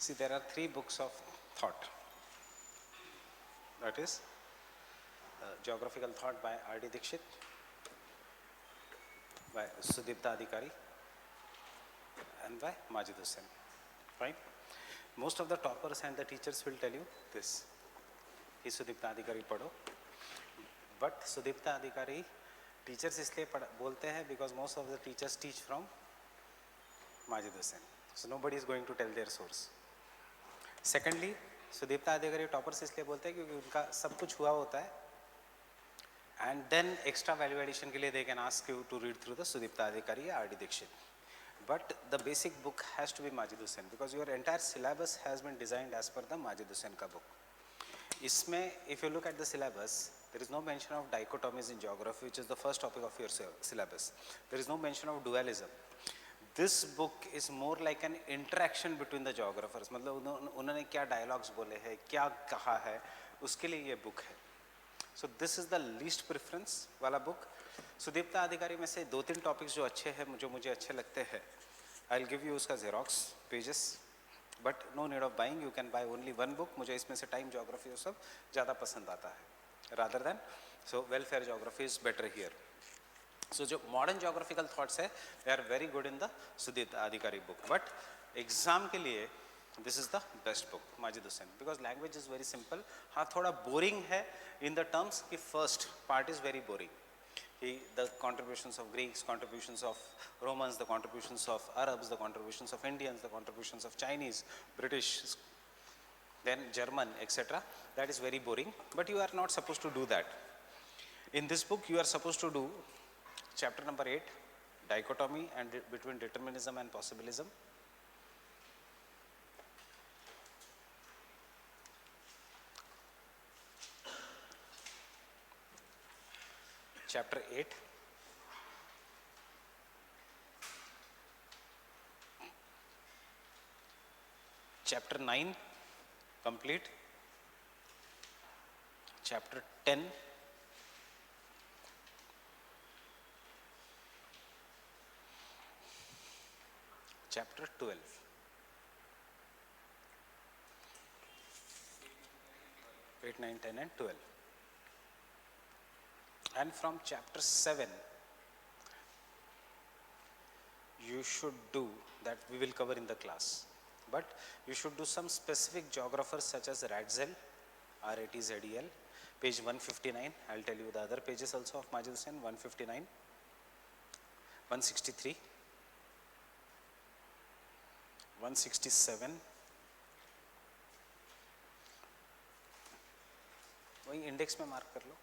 See, there are three books of thought. That is Geographical Thought by R.D. Dixit, by Sudipta Adhikari, and by Majid Hussain. Right? Most of the toppers and the teachers will tell you this. He Sudipta Adhikari padho. But Sudipta Adhikari teachers इसलिए बोलते हैं because most of the teachers teach from Majid Hussain. So nobody is going to tell their source. Secondly, Sudipta अधिकारी toppers इसलिए बोलते हैं क्योंकि उनका सब कुछ हुआ होता है and then extra value addition के लिए they can ask you to read through the Sudipta Adhikari or R.D. Dixit. But the basic book has to be Majid Hussain because your entire syllabus has been designed as per the Majid Hussain ka book. इसमें if you look at the syllabus, there is no mention of dichotomies in geography, which is the first topic of your syllabus. There is no mention of dualism. This book is more like an interaction between the geographers. मतलब उन्होंने क्या dialogues बोले हैं, क्या कहा है, उसके लिए ये book है. So this is the least preference वाला book. सुदीप्ता अधिकारी में से 2-3 topics जो अच्छे हैं, जो मुझे अच्छे लगते हैं, I'll give you उसका xerox pages. But no need of buying. You can buy only one book. मुझे इसमें से time geography वो सब ज़्यादा पसंद आता है. Rather than so welfare geography is better here. So जो modern geographical thoughts है, they are very good in the Sudipta Adhikari book. But exam के लिए this is the best book, Majid Hussain, because language is very simple. हाँ थोड़ा boring है in the terms कि first part is very boring. The contributions of Greeks, contributions of Romans, the contributions of Arabs, the contributions of Indians, the contributions of Chinese, British, then German, etc. That is very boring, but you are not supposed to do that. In this book, you are supposed to do chapter number 8, dichotomy and between determinism and possibilism. Chapter 8. Chapter 9, complete. Chapter 10. Chapter 12. 8, 9, 10 and 12. And from chapter 7, you should do, that we will cover in the class, but you should do some specific geographers such as Ratzel, R-A-T-Z-E-L, page 159. I'll tell you the other pages also of Majid Hussain, 159, 163, 167, वही index में mark कर लो.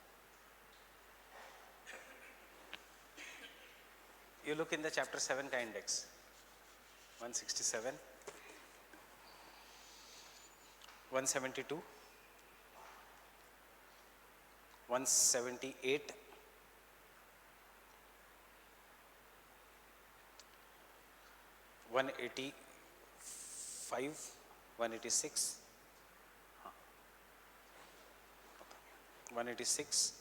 You look in the chapter 7 का index, 167, 172, 178, 185, 186, 186,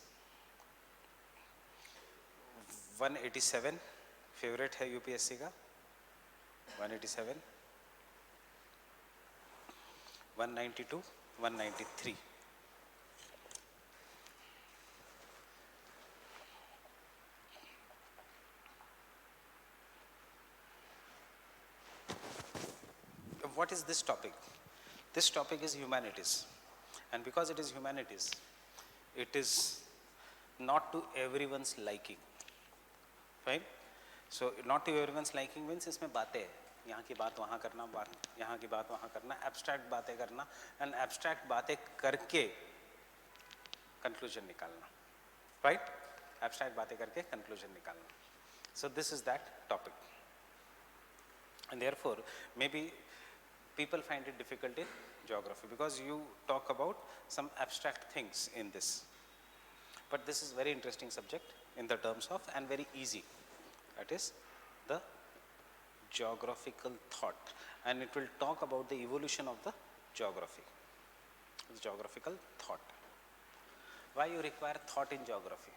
187, favourite है UPSC का, 187, 192, 193. What is this topic? This topic is humanities, and because it is humanities, it is not to everyone's liking. Fine? So not to everyone's liking means इसमें बातें हैं, यहाँ की बात वहाँ करना, यहाँ की बात वहाँ करना, abstract बातें करना, and abstract बातें करके conclusion निकालना, right? Abstract बातें करके conclusion निकालना. So this is that topic, and therefore maybe people find it difficult in geography because you talk about some abstract things in this, but this is very interesting subject in the terms of and very easy. That is the geographical thought, and it will talk about the evolution of the geography, the geographical thought. Why you require thought in geography?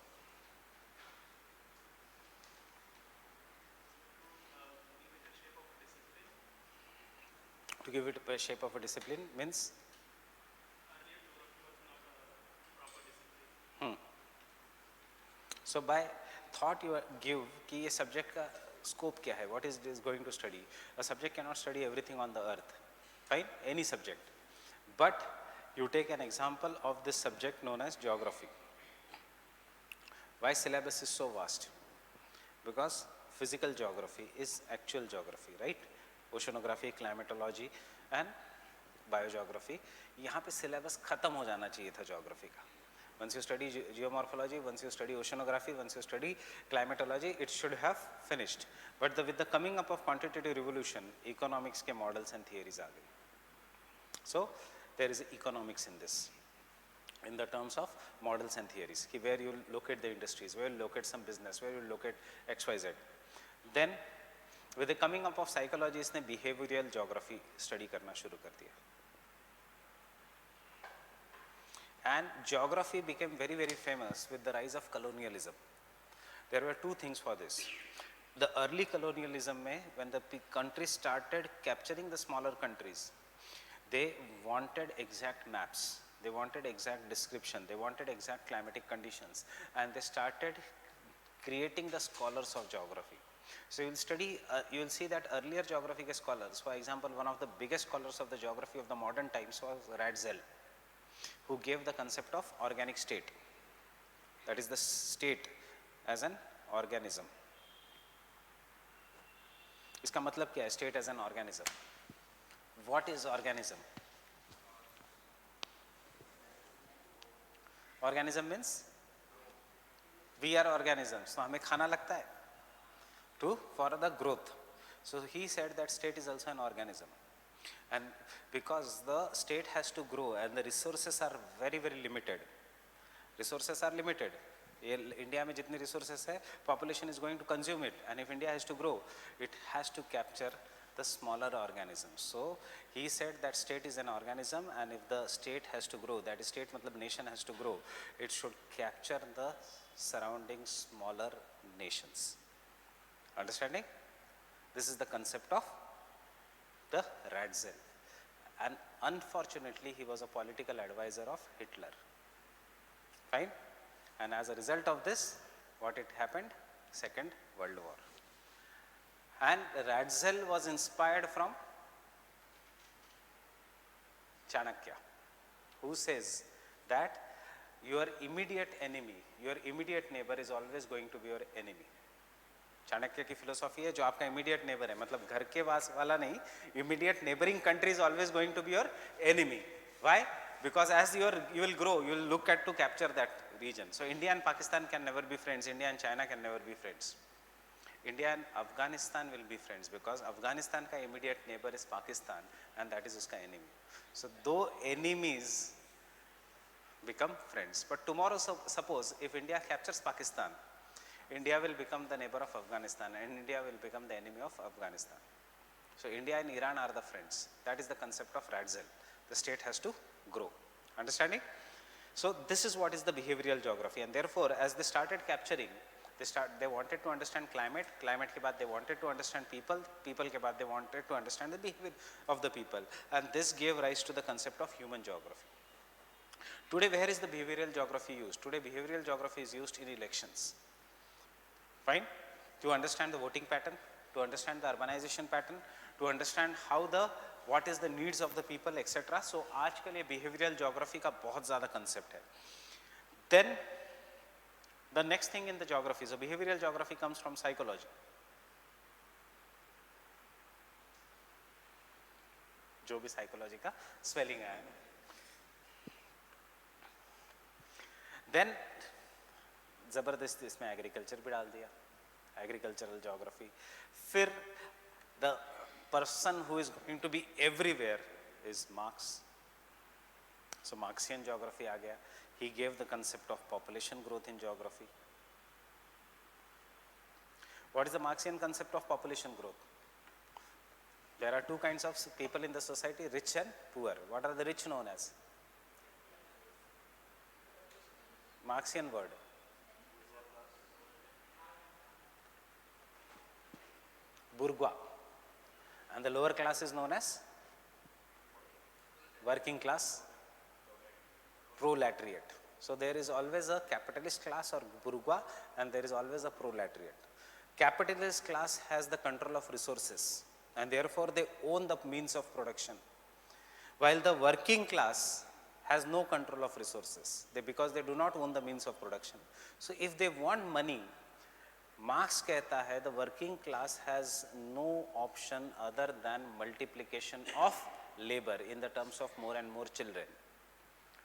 To To give it a shape of a discipline means? So by thought you give कि ये subject का scope क्या है, what is this going to study? A subject cannot study everything on the earth, fine, any subject. But you take an example of this subject known as geography. Why syllabus is so vast? Because physical geography is actual geography, right? Oceanography, climatology and biogeography. यहाँ पे syllabus खत्म हो जाना चाहिए था geography का. Once you study geomorphology, once you study oceanography, once you study climatology, it should have finished. But with the coming up of quantitative revolution, economics के models and theories आ गई. So there is economics in this, in the terms of models and theories, where you locate the industries, where you locate some business, where you locate XYZ. Then with the coming up of psychology, इसने behavioral geography study करना शुरू कर दिया. And geography became very, very famous with the rise of colonialism. There were two things for this. The early colonialism mein, when the countries started capturing the smaller countries, they wanted exact maps, they wanted exact description, they wanted exact climatic conditions, and they started creating the scholars of geography. So you will study, you will see that earlier geography scholars, for example, one of the biggest scholars of the geography of the modern times was Ratzel, who gave the concept of organic state, that is the state as an organism. इसका मतलब क्या है, state as an organism? What is organism? Organism means we are organisms, so हमें खाना लगता है for the growth. So he said that state is also an organism. And because the state has to grow and the resources are very, very limited. Resources are limited. India में जितनी resources है, population is going to consume it. And if India has to grow, it has to capture the smaller organisms. So he said that state is an organism, and if the state has to grow, that is state matlab nation has to grow, it should capture the surrounding smaller nations. Understanding? This is the concept of the Ratzel. And unfortunately, he was a political advisor of Hitler. Fine? And as a result of this, what it happened? Second World War. And Ratzel was inspired from Chanakya, who says that your immediate enemy, your immediate neighbor is always going to be your enemy. Chanakya की philosophy है, जो आपका immediate neighbour है, मतलब घर के पास वाला नहीं, immediate neighbouring country is always going to be your enemy. Why? Because as you will grow, you will look at to capture that region. So India and Pakistan can never be friends, India and China can never be friends. India and Afghanistan will be friends because Afghanistan का immediate neighbor is Pakistan and that is उसका enemy. So though enemies become friends, but tomorrow suppose if India captures Pakistan, India will become the neighbor of Afghanistan and India will become the enemy of Afghanistan. So India and Iran are the friends. That is the concept of Ratzel. The state has to grow. Understanding? So this is what is the behavioral geography, and therefore as they started capturing, they wanted to understand climate, climate ke baad they wanted to understand people, people ke baad they wanted to understand the behavior of the people, and this gave rise to the concept of human geography. Today where is the behavioral geography used? Today behavioral geography is used in elections. Fine? To understand the voting pattern, to understand the urbanization pattern, to understand how what is the needs of the people, etc. So आजकल ये behavioral geography का बहुत ज़्यादा concept है. Then the next thing in the geography, so behavioral geography comes from psychology. जो भी psychology का spelling है. Then जबरदस्ती इसमें एग्रीकल्चर भी डाल दिया, एग्रीकल्चरल ज्योग्राफी. फिर the person who is going to be everywhere is Marx. So Marxian geography आ गया. He gave the concept of population growth in geography. What is the Marxian concept of population growth? There are two kinds of people in the society, rich and poor. What are the rich known as? Marxian word. Bourgeois. And the lower class is known as working class, proletariat. So there is always a capitalist class or bourgeois, and there is always a proletariat. Capitalist class has the control of resources, and therefore they own the means of production, while the working class has no control of resources, because they do not own the means of production. So if they want money, Marx कहता है the working class has no option other than multiplication of labor in the terms of more and more children.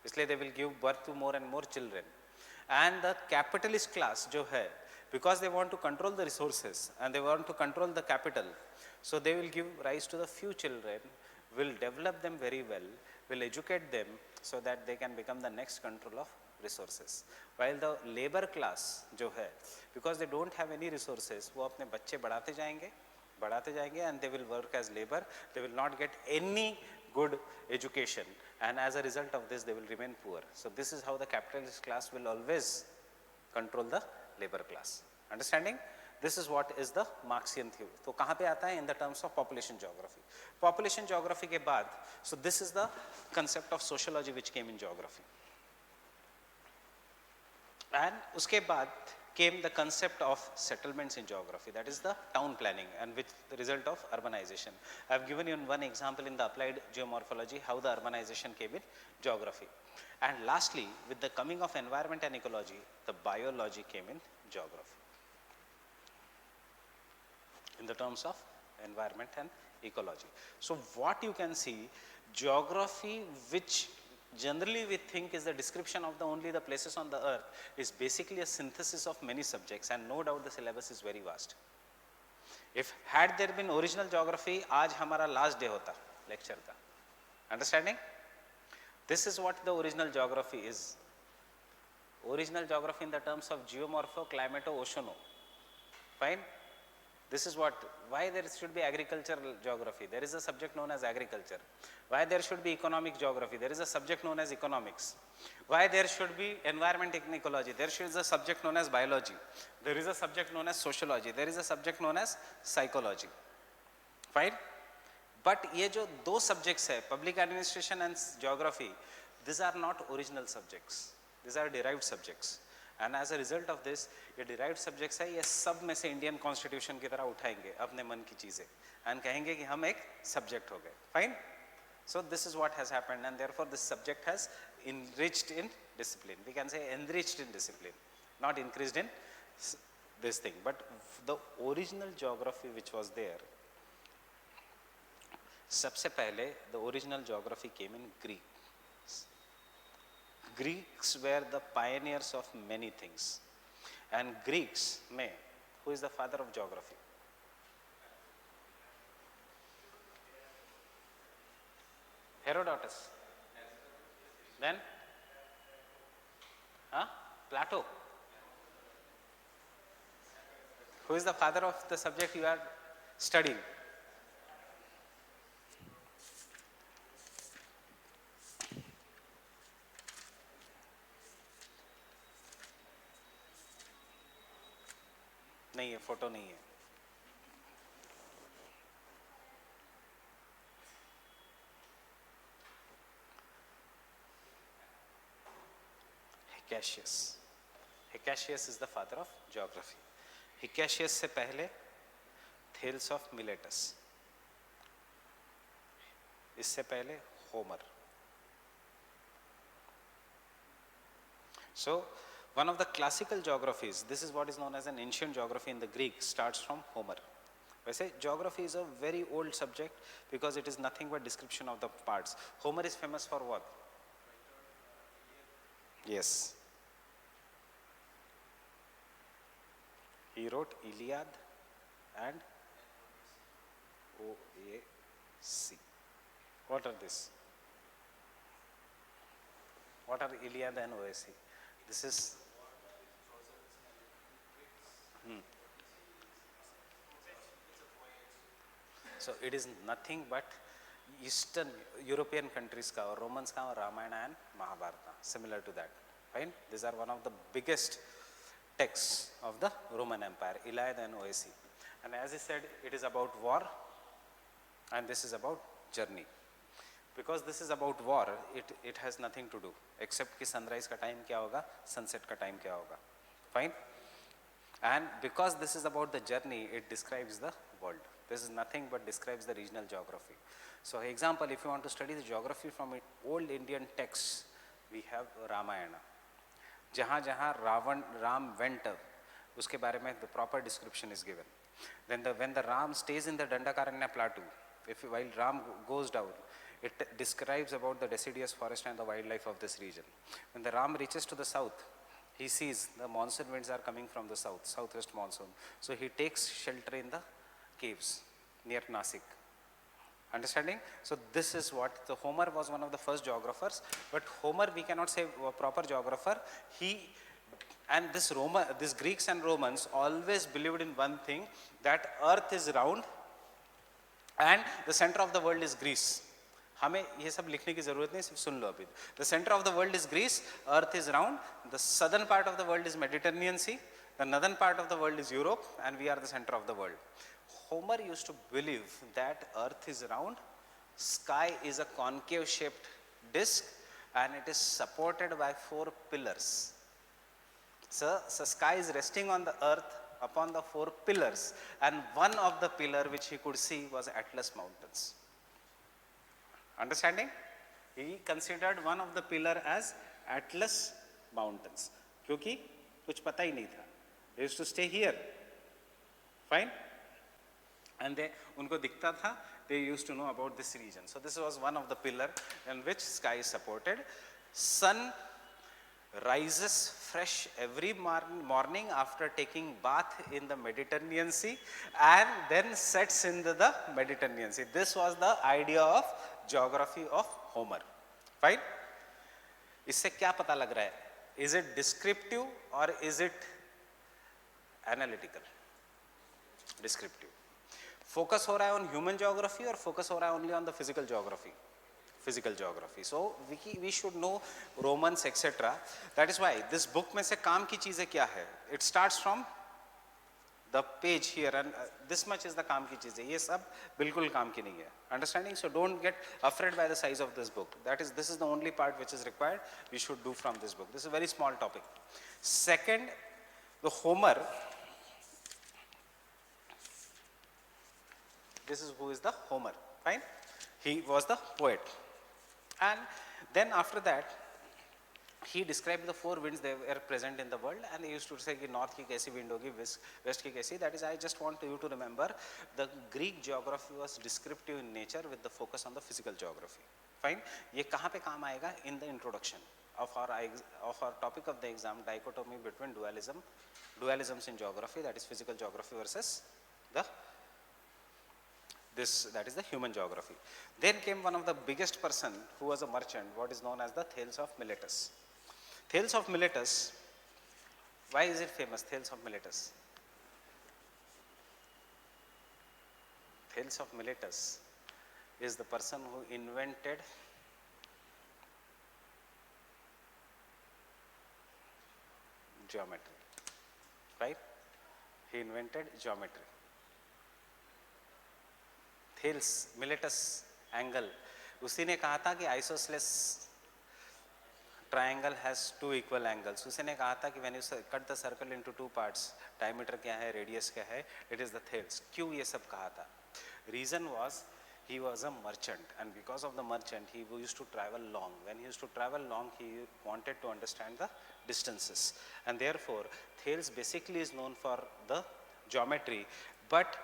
इसलिए they will give birth to more and more children. And the capitalist class जो है, because they want to control the resources and they want to control the capital, so they will give rise to the few children, will develop them very well, will educate them so that they can become the next control of resources. While the labor class जो है, because they don't have any resources, वो अपने बच्चे बढ़ाते जाएंगे and they will work as labor, they will not get any good education, and as a result of this they will remain poor. So this is how the capitalist class will always control the labor class. Understanding? This is what is the Marxian theory. तो कहाँ पे आता है? In the terms of population geography. Population geography के बाद, so this is the concept of sociology which came in geography. And उसके बाद came the concept of settlements in geography, that is the town planning, and with the result of urbanization. I have given you one example in the applied geomorphology how the urbanization came in geography. And lastly, with the coming of environment and ecology, the biology came in geography, in the terms of environment and ecology. So what you can see, geography, which generally we think is the description of only the places on the earth, is basically a synthesis of many subjects, and no doubt the syllabus is very vast. If had there been original geography, आज हमारा last day होता lecture का. Understanding? This is what the original geography is. Original geography in the terms of geomorpho, climato, oceano. Fine? This is what, why there should be agricultural geography. There is a subject known as agriculture. Why there should be economic geography. There is a subject known as economics. Why there should be environment and ecology. There is a subject known as biology. There is a subject known as sociology. There is a subject known as psychology. Fine? But ये जो दो subjects है, public administration and geography, these are not original subjects. These are derived subjects. And as a result of this, ये derived subjects है, ये सब में से Indian Constitution की तरह उठाएंगे अपने मन की चीज़ें and कहेंगे कि हम एक subject हो गए. Fine? So this is what has happened, and therefore this subject has enriched in discipline. We can say enriched in discipline, not increased in this thing. But the original geography which was there, सबसे पहले the original geography came in Greek. Greeks were the pioneers of many things, and Greeks में, who is the father of geography? Herodotus. Then? Plato. Who is the father of the subject you are studying? नहीं है, photo नहीं है. Hicasius. Hicasius is the father of geography. Hicasius से पहले Thales of Miletus. इससे पहले Homer. So one of the classical geographies, this is what is known as an ancient geography in the Greek, starts from Homer. वैसे geography is a very old subject because it is nothing but description of the parts. Homer is famous for what? Yes. He wrote Iliad and OAC. What are this? What are Iliad and OAC? This is So it is nothing but Eastern European countries ka or Romans ka or Ramayana and Mahabharata, similar to that. Fine? These are one of the biggest texts of the Roman Empire, Iliad and OAC. And as I said, it is about war and this is about journey. because this is about war, it has nothing to do except कि sunrise का time क्या होगा, sunset का time क्या होगा. Fine. And because this is about the journey, it describes the world. This is nothing but describes the regional geography. So example, if you want to study the geography from old Indian texts, we have Ramayana. जहाँ जहाँ Ram went, उसके बारे में the proper description is given. Then when the Ram stays in the Dandakaranya plateau, while Ram goes down, it describes about the deciduous forest and the wildlife of this region. When the Ram reaches to the south, he sees the monsoon winds are coming from the south, southwest monsoon. So he takes shelter in the caves near Nasik. Understanding? So this is what the Homer was, one of the first geographers, but Homer we cannot say a proper geographer. And this Greeks and Romans always believed in one thing, that earth is round and the center of the world is Greece. हमें ये सब लिखने की जरूरत नहीं, सिर्फ सुन लो अभी. The center of the world is Greece, earth is round, the southern part of the world is Mediterranean Sea, the northern part of the world is Europe, and we are the center of the world. Homer used to believe that earth is round, sky is a concave shaped disc, and it is supported by 4 pillars. So sky is resting on the earth upon the 4 pillars, and one of the pillar which he could see was Atlas Mountains. Understanding? He considered one of the pillar as Atlas Mountains, क्योंकि कुछ पता ही नहीं था. They used to stay here. Fine? And उनको दिखता था, they used to know about this region. So this was one of the pillar in which sky is supported. Sun rises fresh every morning after taking bath in the Mediterranean Sea and then sets into the Mediterranean Sea. This was the idea of geography of Homer. Fine? इससे क्या पता लग रहा है? Is it descriptive or is it analytical? Descriptive. Focus हो रहा है on human geography or focus हो रहा है only on the physical geography? Physical geography. So we should know Romans etc. That is why this book में से काम की चीजें क्या है? It starts from the page here and this much is the काम की चीजें. ये सब बिल्कुल काम की नहीं है. Understanding? So don't get afraid by the size of this book. This is the only part which is required. We should do from this book. This is a very small topic. Second, the Homer. This is who is the Homer. Fine? He was the poet. And then after that, he described the 4 winds they were present in the world, and he used to say कि north की कैसी wind होगी, west की कैसी. That is, I just want you to remember, the Greek geography was descriptive in nature with the focus on the physical geography. Fine? ये कहाँ पे काम आएगा? In the introduction of our topic of the exam, dichotomy between dualisms in geography, that is physical geography versus that is the human geography. Then came one of the biggest person who was a merchant, what is known as the Thales of Miletus. Thales of Miletus, why is it famous, Thales of Miletus? Thales of Miletus is the person who invented geometry, right? He invented geometry. Thales, Miletus angle. उसी ने कहा था कि isosceles triangle has 2 equal angles. उसी ने कहा था कि when you cut the circle into 2 parts, diameter क्या है, radius क्या है, it is the Thales. क्यों ये सब कहा था? Reason was he was a merchant, and because of the merchant he used to travel long. When he used to travel long, he wanted to understand the distances, and therefore Thales basically is known for the geometry, but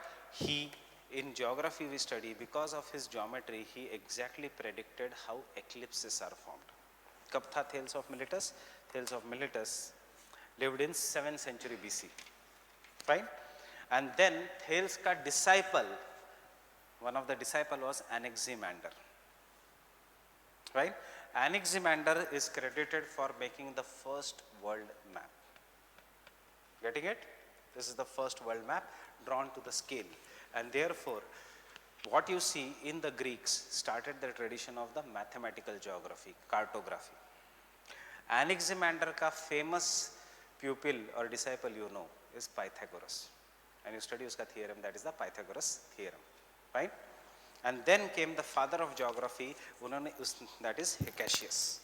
in geography we study, because of his geometry, he exactly predicted how eclipses are formed. कब था Thales of Miletus? Thales of Miletus lived in 7th century BC. Fine? And then Thales का disciple, one of the disciple was Anaximander. Right? Anaximander is credited for making the first world map. Getting it? This is the first world map drawn to the scale. And therefore, what you see in the Greeks started the tradition of the mathematical geography, cartography. Anaximander का famous pupil or disciple is Pythagoras. And you study उसका theorem, that is the Pythagoras theorem. Right? And then came the father of geography, that is Hecasius.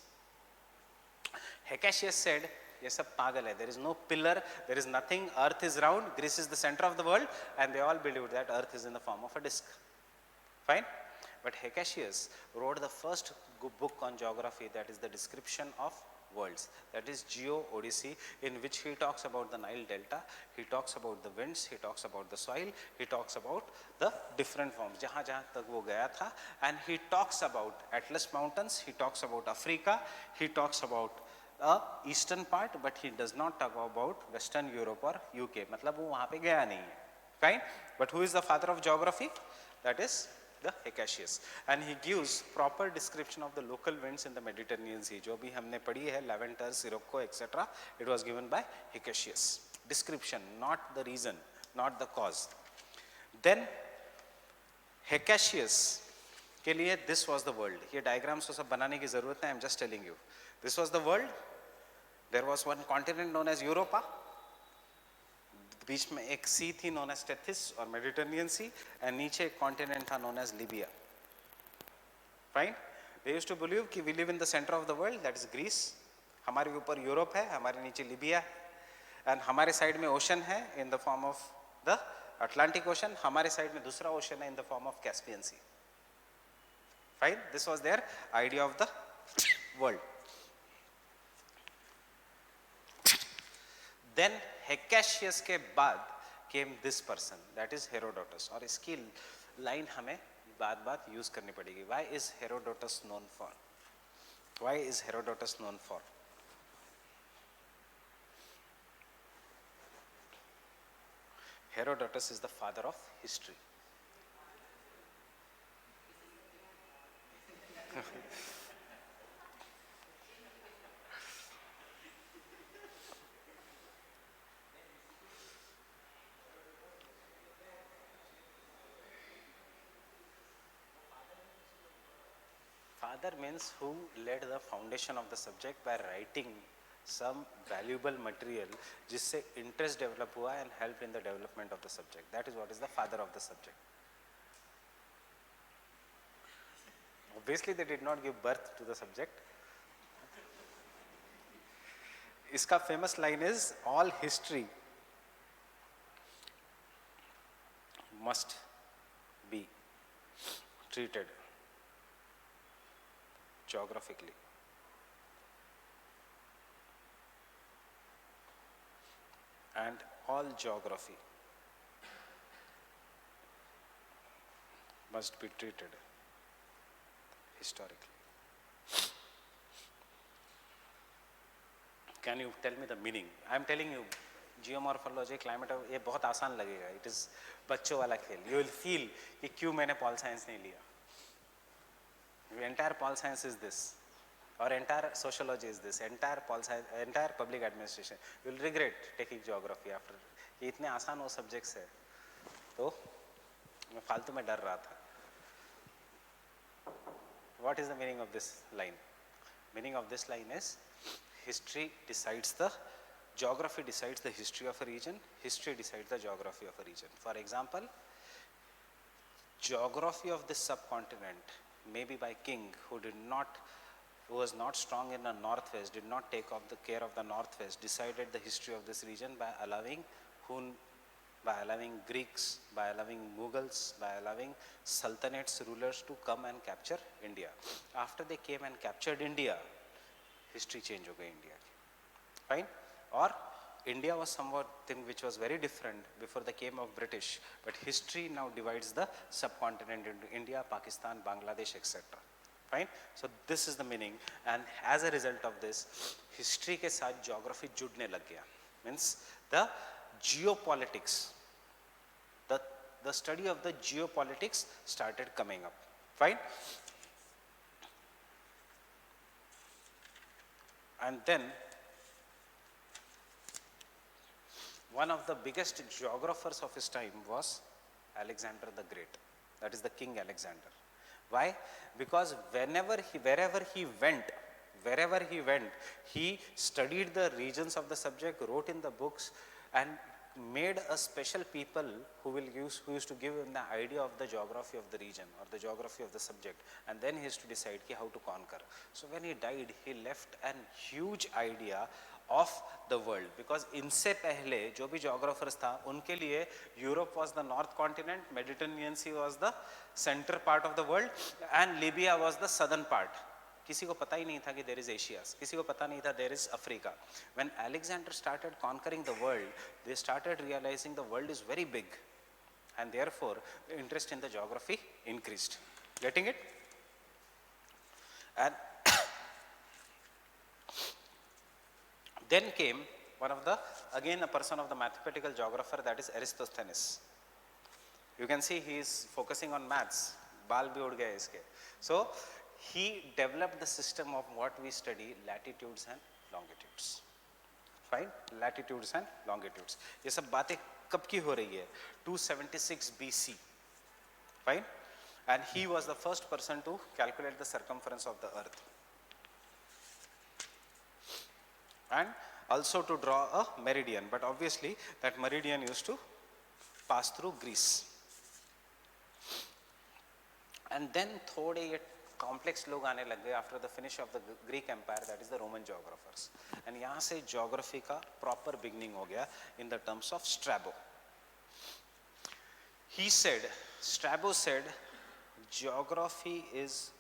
Hecasius said, ये सब पागल है, there is no pillar, there is nothing, earth is round, Greece is the center of the world, and they all believed that earth is in the form of a disk. Fine? But Hecasius wrote the first book on geography, that is the description of worlds, that is Geo Odyssey, in which he talks about the Nile Delta, he talks about the winds, he talks about the soil, he talks about the different forms, जहाँ जहाँ तक वो गया था, and he talks about Atlas Mountains, he talks about Africa, he talks about eastern part, but he does not talk about Western Europe or UK, मतलब वो वहाँ पे गया नहीं है. Fine? But who is the father of geography? That is the Hecasius, and he gives proper description of the local winds in the Mediterranean Sea. जो भी हमने पढ़ी है, Levanter, Sirocco, etc. It was given by Hecasius. Description, not the reason, not the cause. Then Hecasius के लिए this was the world. ये diagrams तो सब बनाने की ज़रूरत है. I am just telling you. This was the world. There was one continent known as Europa. बीच में एक सी थी known as Tethys और Mediterranean Sea, and नीचे एक continent था known as Libya. Fine? They used to believe कि we live in the center of the world, that is Greece. हमारे ऊपर यूरोप है, हमारे नीचे लिबिया, and हमारे साइड में ओशन है in the form of the Atlantic Ocean, हमारे साइड में दूसरा ओशन है in the form of Caspian Sea. Fine? This was their idea of the world. Then Hecasius के बाद came this person, that is Herodotus, और इसकी line हमें बात बात यूज करनी पड़ेगी. Why is Herodotus known for? Why is Herodotus known for? Herodotus is the father of history. Father means who laid the foundation of the subject by writing some valuable material जिससे interest develop हुआ and help in the development of the subject. That is what is the father of the subject. Obviously they did not give birth to the subject. इसका famous line is, all history must be treated geographically. And all geography must be treated historically. Can you tell me the meaning? I am telling you, geomorphology, climate, ये बहुत आसान लगेगा. It is बच्चों वाला खेल. You will feel कि क्यों मैंने पॉल साइंस नहीं लिया. Entire pol science is this, or entire sociology is this, entire pol science, entire public administration. You will regret taking geography after. ये इतने आसान वो subjects है, तो मैं फालतू में डर रहा था. What is the meaning of this line? Meaning of this line is, history decides the, geography decides the history of a region, history decides the geography of a region. For example, geography of this subcontinent, maybe by king who was not strong in the northwest, did not take up the care of the northwest, decided the history of this region by allowing Greeks, by allowing Mughals, by allowing sultanates, rulers to come and capture India. After they came and captured India, history change हो गई India की. Fine? Or India was something which was very different before the came of British, but history now divides the subcontinent into India, Pakistan, Bangladesh, etc. Fine? So this is the meaning, and as a result of this, history के साथ geography जुड़ने लग गया. Means the geopolitics, the study of the geopolitics started coming up. Fine? And then one of the biggest geographers of his time was Alexander the Great. That is the King Alexander. Why? Because wherever he went, he studied the regions of the subject, wrote in the books, and made a special people who used to give him the idea of the geography of the region or the geography of the subject, and then he has to decide ki how to conquer. So when he died, he left an huge idea of the world, because इनसे पहले जो भी geographers था उनके लिए Europe was the north continent, Mediterranean Sea was the center part of the world, and Libya was the southern part. किसी को पता ही नहीं था कि there is Asia, किसी को पता नहीं था there is Africa. When Alexander started conquering the world, they started realizing the world is very big, and therefore the interest in the geography increased. Getting it? And then came one of the, again a person of the mathematical geographer, that is Eratosthenes. You can see he is focusing on maths. बाल भी उड़ गए इसके. So he developed the system of what we study, latitudes and longitudes. Fine? Latitudes and longitudes. ये सब बातें कब की हो रही है? 276 BC. Fine? And he was the first person to calculate the circumference of the earth. And also to draw a meridian, but obviously that meridian used to pass through Greece. And then थोड़े ये complex लोग आने लग गए after the finish of the Greek Empire, that is the Roman geographers. And यहाँ से geography का proper beginning हो गया in the terms of Strabo. He said, Strabo said, geography is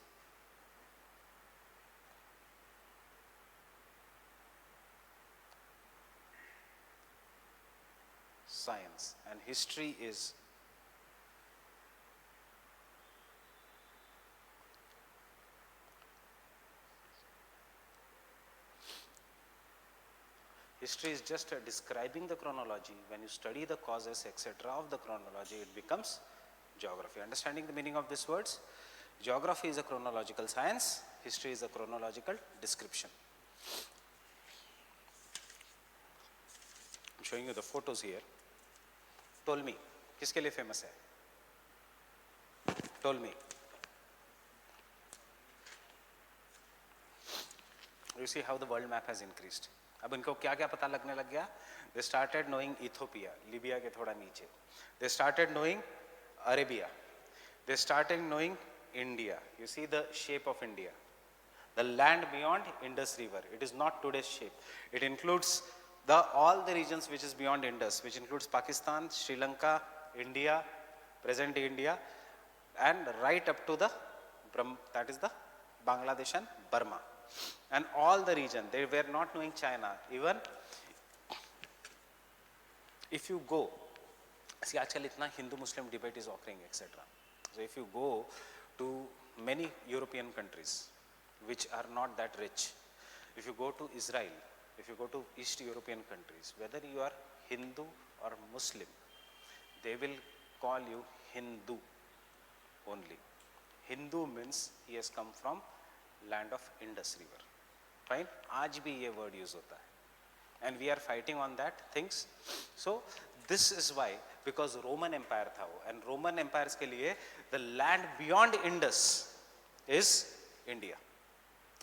science and history is history is just describing the chronology. When you study the causes, etc. of the chronology, it becomes geography. Understanding the meaning of these words? Geography is a chronological science, history is a chronological description. I'm showing you the photos here. Ptolemy, किसके लिए famous है? Ptolemy. You see how the world map has increased. अब इनको क्या क्या पता लगने लग गया? They started knowing Ethiopia, Libya के थोड़ा नीचे. They started knowing Arabia. They started knowing India. You see the shape of India. The land beyond Indus River. It is not today's shape. It includes all the regions which is beyond Indus, which includes Pakistan, Sri Lanka, India, present day India, and right up to the, that is the Bangladesh and Burma. And all the region, they were not knowing China. Even if you go, see, आजकल इतना Hindu-Muslim debate is occurring, etc. So if you go to many European countries which are not that rich, if you go to Israel, if you go to East European countries, whether you are Hindu or Muslim, they will call you Hindu only. Hindu means he has come from land of Indus River. Fine? आज भी ये word use होता है. And we are fighting on that things. So this is why, because Roman Empire था वो, and Roman empires के लिए the land beyond Indus is India.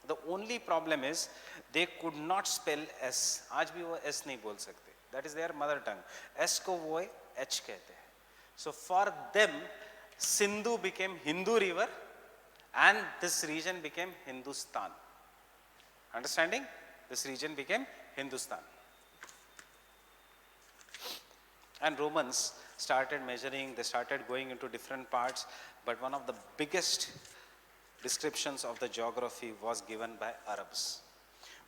The only problem is they could not spell S. आज भी वो S नहीं बोल सकते. That is their mother tongue. S को वो H कहते हैं. So for them, Sindhu became Hindu river, and this region became Hindustan. Understanding? This region became Hindustan. And Romans started measuring, they started going into different parts, but one of the biggest descriptions of the geography was given by Arabs.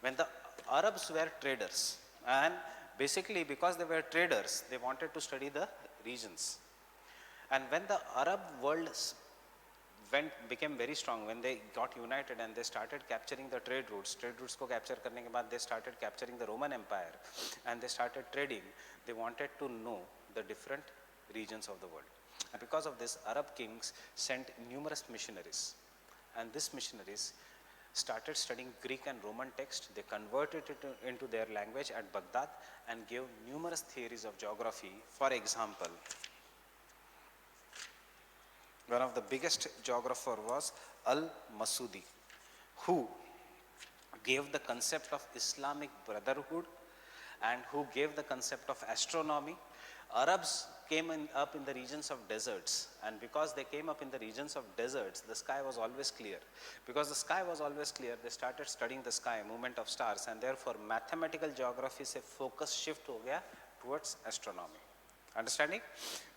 When the Arabs were traders, and basically because they were traders, they wanted to study the regions. And when the Arab world became very strong, when they got united and they started capturing the trade routes को capture करने के बाद they started capturing the Roman Empire and they started trading, they wanted to know the different regions of the world. And because of this, Arab kings sent numerous missionaries, and these missionaries started studying Greek and Roman text. They converted it into their language at Baghdad and gave numerous theories of geography. For example, one of the biggest geographer was Al-Masudi, who gave the concept of Islamic brotherhood and who gave the concept of astronomy, Arabs came up in the regions of deserts, and because they came up in the regions of deserts, the sky was always clear. Because the sky was always clear, they started studying the sky, movement of stars, and therefore mathematical geography se focus shift ho gaya towards astronomy. Understanding?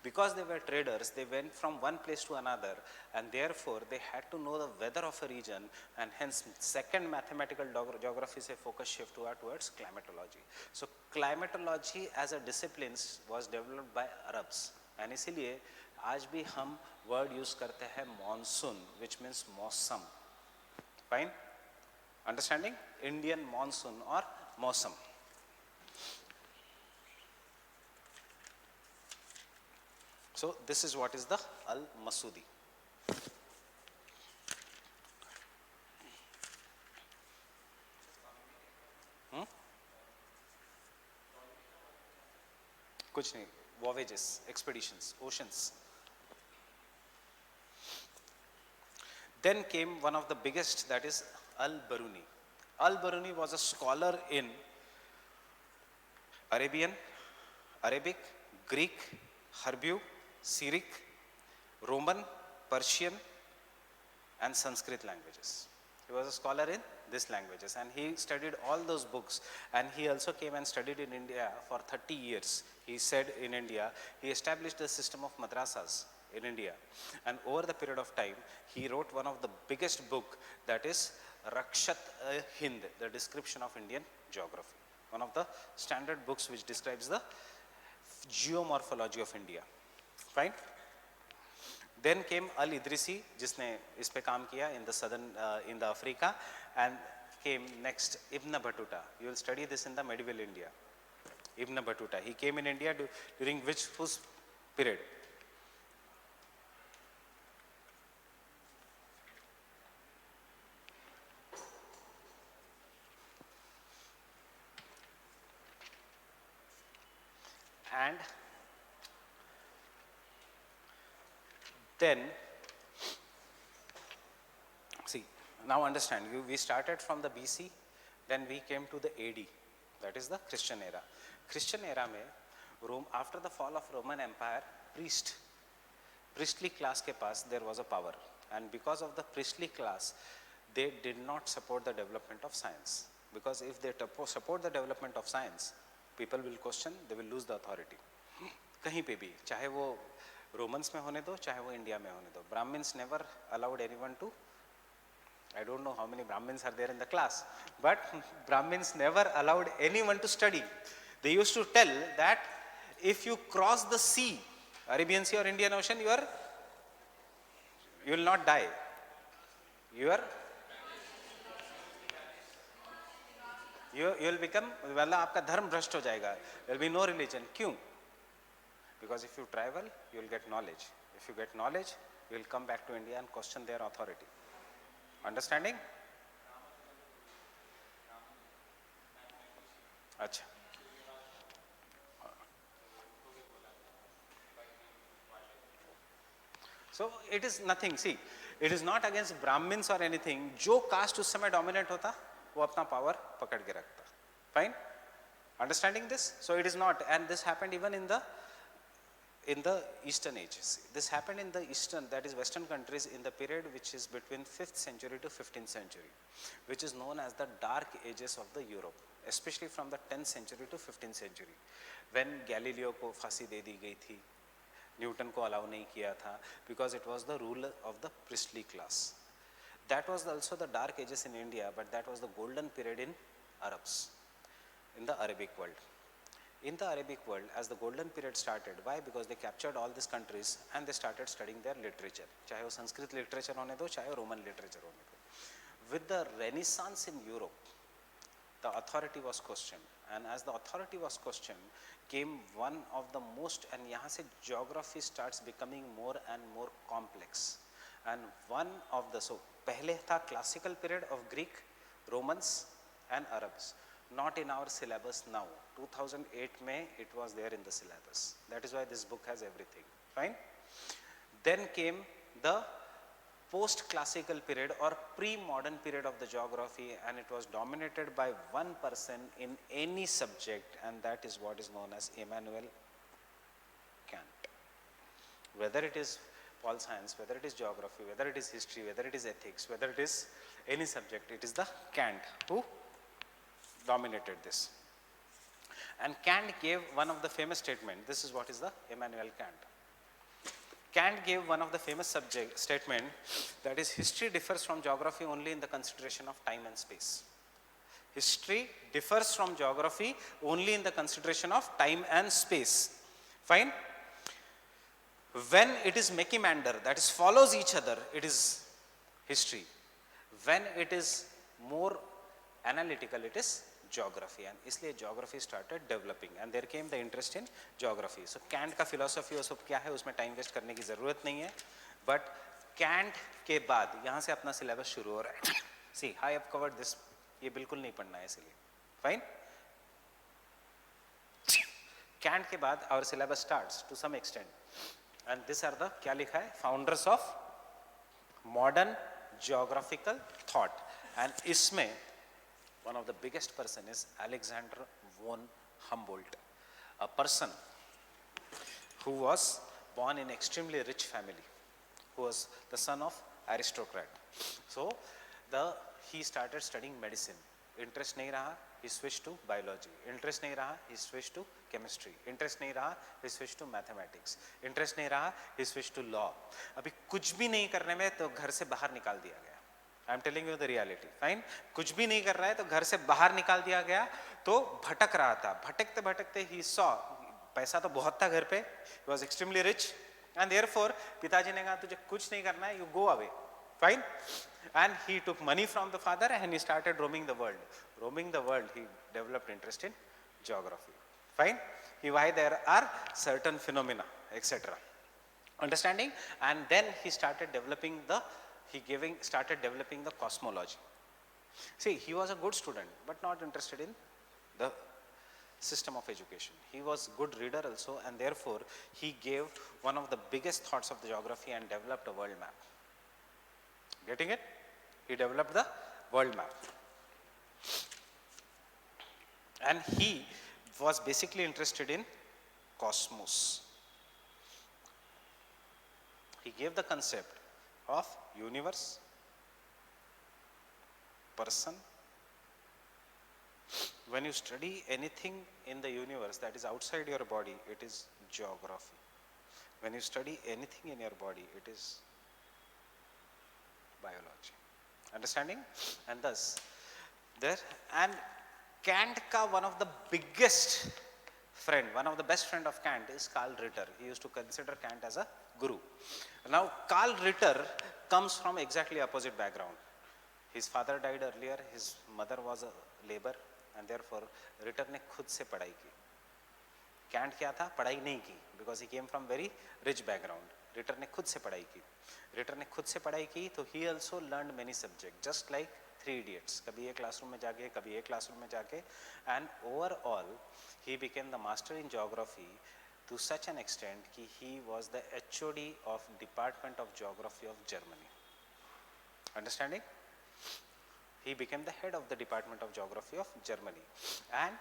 Because they were traders, they went from one place to another, and therefore they had to know the weather of a region, and hence second mathematical geography se focus shift हुआ towards climatology. So climatology as a discipline was developed by Arabs, and इसीलिए आज भी हम word use करते हैं monsoon, which means मौसम. Fine? Understanding? Indian monsoon or मौसम. So this is what is the Al-Masudi. कुछ नहीं, voyages, expeditions, oceans. Then came one of the biggest, that is Al-Biruni. Al-Biruni was a scholar in Arabian, Arabic, Greek, Hebrew, Syriac, Roman, Persian, and Sanskrit languages. He was a scholar in these languages, and he studied all those books, and he also came and studied in India for 30 years. He said in India, he established the system of madrasas in India, and over the period of time, he wrote one of the biggest book, that is Rakshat-Hind, the description of Indian geography. One of the standard books which describes the geomorphology of India. Fine? Then came Al-Idrisi, जिसने इस पे काम किया in the southern, in the Africa, and came next Ibn Battuta. You will study this in the medieval India. Ibn Battuta. He came in India during whose period? And then, see, now understand, we started from the BC, then we came to the AD, that is the Christian era. Christian era mein, Rome, after the fall of Roman Empire, priestly class ke paas there was a power, and because of the priestly class, they did not support the development of science. Because if they support the development of science, people will question, they will lose the authority. कहीं पे भी, चाहे वो Romans में होने दो, चाहे वो India में होने दो. Brahmins never allowed anyone to, I don't know how many Brahmins are there in the class, but Brahmins never allowed anyone to study. They used to tell that if you cross the sea, Arabian Sea or Indian Ocean, you will not die. You will become, मतलब आपका धर्म भ्रष्ट हो जाएगा. There will be no religion. क्यों? Because if you travel, you will get knowledge. If you get knowledge, you will come back to India and question their authority. Understanding? अच्छा. So it is nothing. See, it is not against Brahmins or anything. जो caste उस समय dominant होता, वो अपना power पकड़ के रखता. Fine? Understanding this? So it is not, and this happened even in the Eastern ages. This happened in the Eastern, that is Western countries, in the period which is between 5th century to 15th century, which is known as the dark ages of the Europe, especially from the 10th century to 15th century, when Galileo को फांसी दे दी गई थी, Newton को allow नहीं किया था, because it was the rule of the priestly class. That was also the dark ages in India, but that was the golden period in Arabs, in the Arabic world. In the Arabic world, as the golden period started, why? Because they captured all these countries and they started studying their literature. चाहे वो Sanskrit literature होने दो, चाहे वो Roman literature होने दो. With the Renaissance in Europe, the authority was questioned, and as the authority was questioned, came one of the most, and यहाँ से geography starts becoming more and more complex. And one of the, so पहले था classical period of Greek, Romans, and Arabs. Not in our syllabus now. 2008 May it was there in the syllabus. That is why this book has everything. Fine? Then came the post-classical period or pre-modern period of the geography, and it was dominated by one person in any subject, and that is what is known as Immanuel whether it is pol science, whether it is geography, whether it is history, whether it is ethics, whether it is any subject, it is the Kant who dominated this. And Kant gave one of the famous statement. This is what is the Immanuel Kant. Kant gave one of the famous statement, that is, history differs from geography only in the consideration of time and space. History differs from geography only in the consideration of time and space. Fine? When it is mechimander, that is follows each other, it is history. When it is more analytical, it is geography, and इसलिए geography started developing, and there came the interest in geography. So Kant का philosophy वो सब क्या है, उसमें time waste करने की ज़रूरत नहीं है. But Kant के बाद यहाँ से अपना syllabus शुरू हो रहा है. See, I have covered this. ये बिल्कुल नहीं पढ़ना है इसलिए. Fine? Kant के बाद our syllabus starts to some extent, and these are the क्या लिखा है, founders of modern geographical thought, and इसमें one of the biggest person is Alexander von Humboldt, a person who was born in extremely rich family, who was the son of aristocrat. So he started studying medicine. Interest नहीं रहा, he switched to biology. Interest नहीं रहा, he switched to chemistry. Interest नहीं रहा, he switched to mathematics. Interest नहीं रहा, he switched to law. अभी कुछ भी नहीं करने में तो घर से बाहर निकाल दिया गया. I am telling you the reality. Fine? कुछ भी नहीं कर रहा है तो घर से बाहर निकाल दिया गया. तो भटक रहा था. भटकते भटकते he saw, पैसा तो बहुत था घर पे, he was extremely rich, and therefore पिताजी ने कहा तुझे कुछ नहीं करना है, you go away. Fine? And he took money from the father and he started roaming the world. Roaming the world, he developed interest in geography. Fine? Why there are certain phenomena, etc. Understanding? And then he started developing the cosmology. See, he was a good student, but not interested in the system of education. He was good reader also, and therefore he gave one of the biggest thoughts of the geography and developed a world map. Getting it? He developed the world map. And he was basically interested in cosmos. He gave the concept of universe, person. When you study anything in the universe that is outside your body, it is geography. When you study anything in your body, it is biology. Understanding? And thus, and Kant ka one of the biggest friend, one of the best friend of Kant is Karl Ritter. He used to consider Kant as a guru. Now, Karl Ritter comes from exactly opposite background. His father died earlier, his mother was a labor, and therefore Ritter ने खुद से पढ़ाई की. Kant क्या था? पढ़ाई नहीं की, because he came from very rich background. Ritter ने खुद से पढ़ाई की. Ritter ने खुद से पढ़ाई की, तो he also learned many subjects, just like Three Idiots. कभी एक classroom में जाके, कभी एक classroom में जाके, and overall he became the master in geography to such an extent कि he was the HOD of Department of Geography of Germany. Understanding? He became the head of the Department of Geography of Germany, and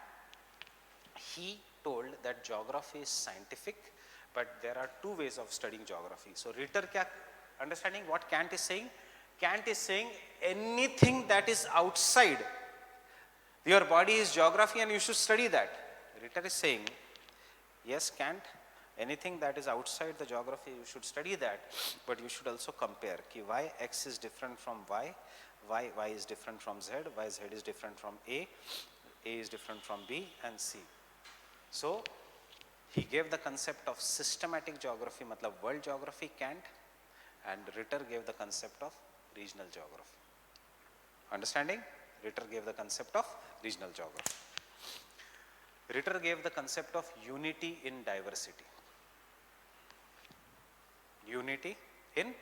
he told that geography is scientific, but there are two ways of studying geography. So Ritter क्या, understanding what Kant is saying? Kant is saying anything that is outside your body is geography and you should study that. Ritter is saying, yes, Kant, anything that is outside the geography you should study that, but you should also compare कि why x is different from y is different from z is different from a is different from b and c. So he gave the concept of systematic geography, matlab world geography, Kant, and Ritter gave the concept of regional geography. Understanding? Ritter gave the concept of regional geography. Ritter gave the concept of unity in diversity. Unity in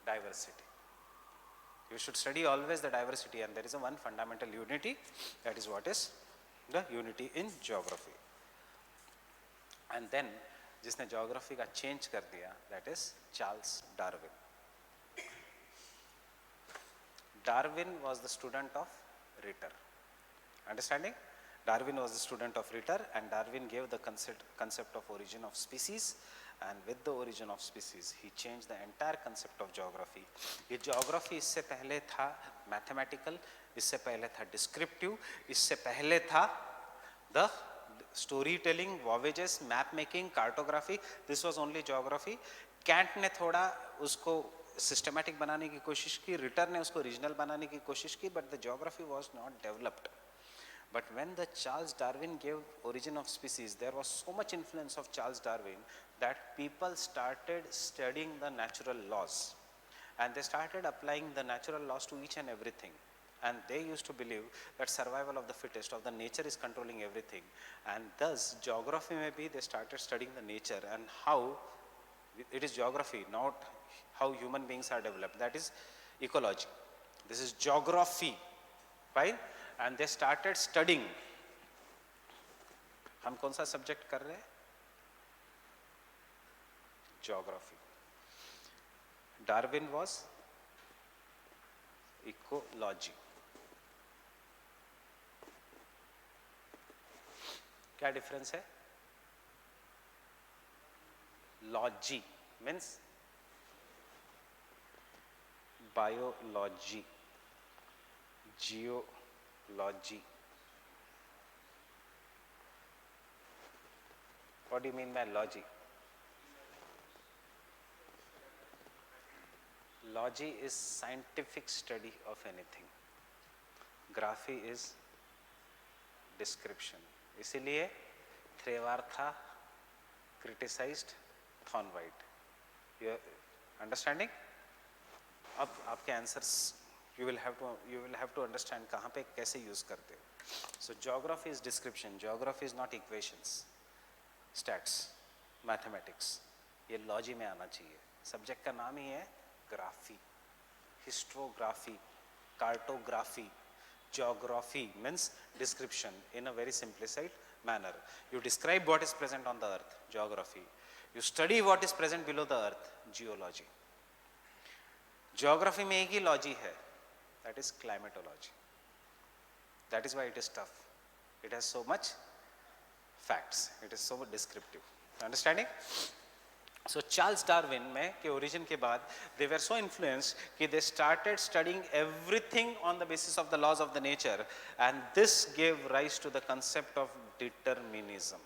diversity. You should study always the diversity, and there is a one fundamental unity, that is what is the unity in geography. And then जिसने geography का change कर दिया, that is Charles Darwin. Darwin was the student of Ritter. Understanding? Darwin was the student of Ritter, and Darwin gave the concept of origin of species, and with the origin of species he changed the entire concept of geography. ये geography इससे पहले था mathematical, इससे पहले था descriptive, इससे पहले था the storytelling, voyages, map making, cartography. This was only geography. Kant ने थोड़ा उसको systematic बनाने की कोशिश की, Ritter ने उसको regional बनाने की कोशिश की, but the geography was not developed. But when the Charles Darwin gave Origin of Species, there was so much influence of Charles Darwin that people started studying the natural laws, and they started applying the natural laws to each and everything. And they used to believe that survival of the fittest, of the nature is controlling everything. And thus, geography maybe they started studying the nature and how it is geography, not how human beings are developed. That is ecology. This is geography, right? And they started studying. हम कौन सा subject कर रहे हैं? Geography. Darwin was ecology. क्या difference है? Logy means biology, geology. What do you mean by logy? Logy is scientific study of anything. Graphy is description. इसीलिए Thevartha criticized Thornwright. You understanding? अब आपके answers you will have to understand कहाँ पे कैसे use करते हो. So geography is description. Geography is not equations, stats, mathematics. ये logy में आना चाहिए. सब्जेक्ट का नाम ही है graphy, historiography, cartography. Geography means description in a very simplified manner. You describe what is present on the earth, geography. You study what is present below the earth, geology. Geography में एक ही logy है, that is climatology. That is why it is tough. It has so much facts. It is so descriptive. Understanding? So Charles Darwin में के origin के बाद they were so influenced कि they started studying everything on the basis of the laws of the nature, and this gave rise to the concept of determinism.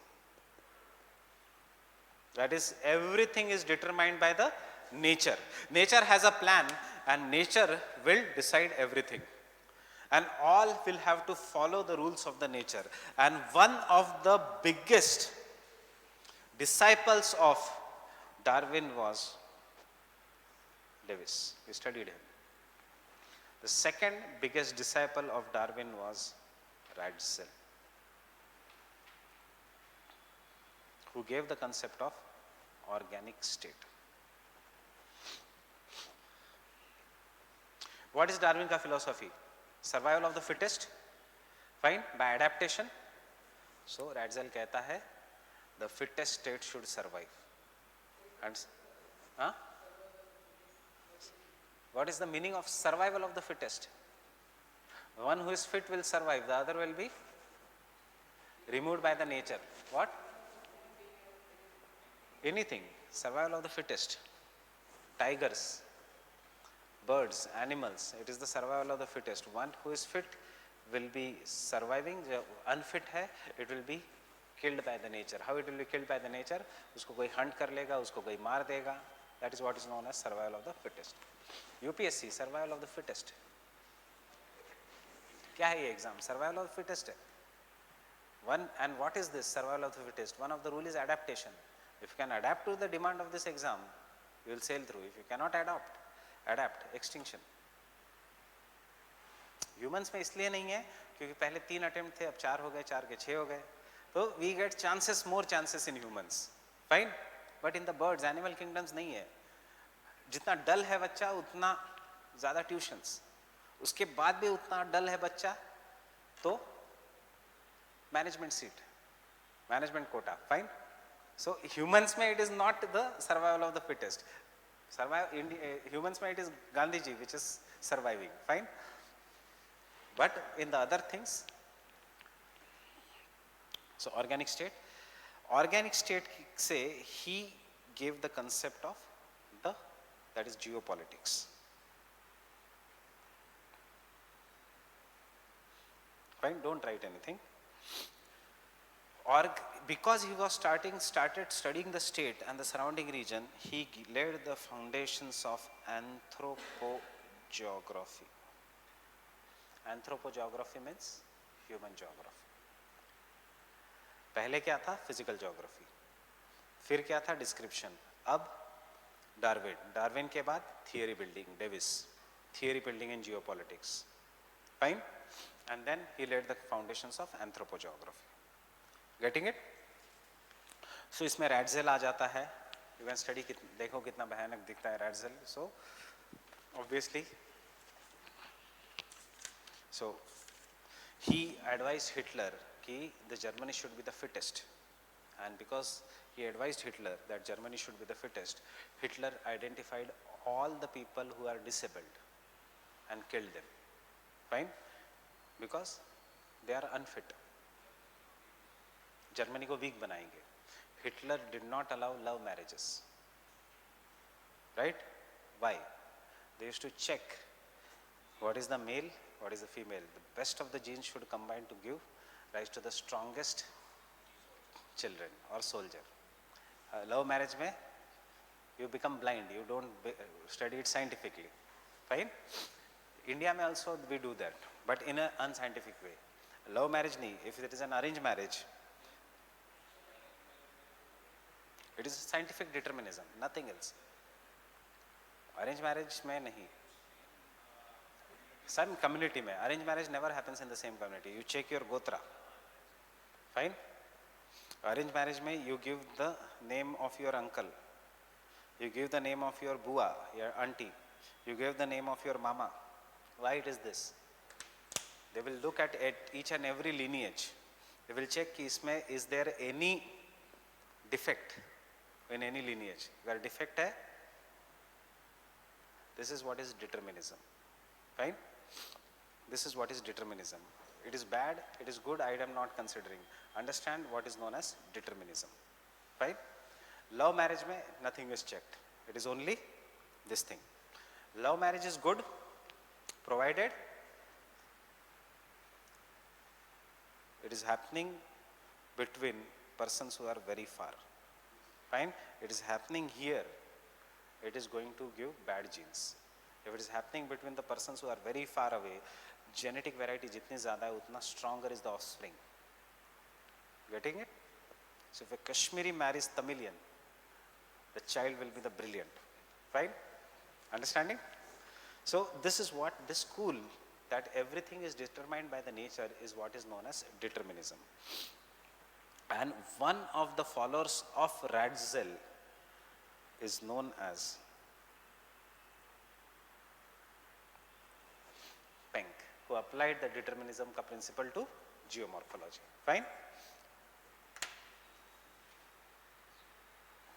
That is, everything is determined by the nature. Nature has a plan and nature will decide everything. And all will have to follow the rules of the nature. And one of the biggest disciples of Darwin was Lewis. We studied him. The second biggest disciple of Darwin was Radziel, who gave the concept of organic state. What is Darwin ka philosophy? Survival of the fittest, fine, by adaptation. So Radziel कहता है the fittest state should survive. And what is the meaning of survival of the fittest? One who is fit will survive, the other will be removed by the nature. What? Anything. Survival of the fittest. Tigers, birds, animals, it is the survival of the fittest. One who is fit will be surviving, जो unfit है, it will be killed by the nature. How it will be killed by the nature? उसको कोई hunt कर लेगा, उसको कोई मार देगा. That is what is known as survival of the fittest. UPSC, survival of the fittest. क्या है ये exam? Survival of the fittest है. One, and what is this survival of the fittest? One of the rule is adaptation. If you can adapt to the demand of this exam, you will sail through. If you cannot adapt, extinction. Humans में इसलिए नहीं है क्योंकि पहले 3 attempt थे, अब 4 हो गए, 4 के 6 हो गए. तो we get more chances in humans, fine. But in the birds, animal kingdoms नहीं है. जितना डल है बच्चा उतना ज़्यादा ट्यूशन्स, उसके बाद भी उतना डल है बच्चा तो management seat, management quota, fine. So humans में it is not the survival of the fittest. Humans में it is Gandhiji which is surviving, fine. But in the other things, so organic state से he gave the concept of that is geopolitics. Fine, don't write anything. Or because he was started studying the state and the surrounding region, he laid the foundations of anthropogeography. Anthropogeography means human geography. पहले क्या था? Physical geography. फिर क्या था? Description. अब Darwin के बाद theory building, Davis, theory building in geopolitics. Fine. And then he laid the foundations of anthropogeography. Getting it? So इसमें रैडजेल आ जाता है. You can study. देखो कितना भयानक दिखता है Ratzel. So obviously he advised Hitler कि the Germany should be the fittest, and because he advised Hitler that Germany should be the fittest, Hitler identified all the people who are disabled and killed them. Fine? Because they are unfit. Germany को weak बनाएंगे. Hitler did not allow love marriages. Right? Why? They used to check what is the male, what is the female. The best of the genes should combine to give rise to the strongest children or soldier. Love marriage में you become blind, you don't study it scientifically. Fine? India में also we do that, but in an unscientific way. Love marriage नहीं. If it is an arranged marriage, it is scientific determinism, nothing else. Arranged marriage में नहीं. Some community में arranged marriage never happens in the same community. You check your gotra. Fine? Arranged marriage में you give the name of your uncle, you give the name of your bua, your auntie, you give the name of your mama. Why it is this? They will look at each and every lineage. They will check कि इसमें is there any defect in any lineage. अगर defect है, this is what is determinism. Fine? This is what is determinism. It is bad, it is good, I am not considering. Understand what is known as determinism. Right? Love marriage में nothing is checked. It is only this thing. Love marriage is good provided it is happening between persons who are very far. Fine? It is happening here, it is going to give bad genes. If it is happening between the persons who are very far away, genetic variety जितनी ज़्यादा है उतना stronger is the offspring. Getting it? So if a Kashmiri marries Tamilian, the child will be the brilliant. Fine? Understanding? So this is what this school, that everything is determined by the nature, is what is known as determinism. And one of the followers of Ratzel is known as Penck, who applied the determinism ka principle to geomorphology. Fine?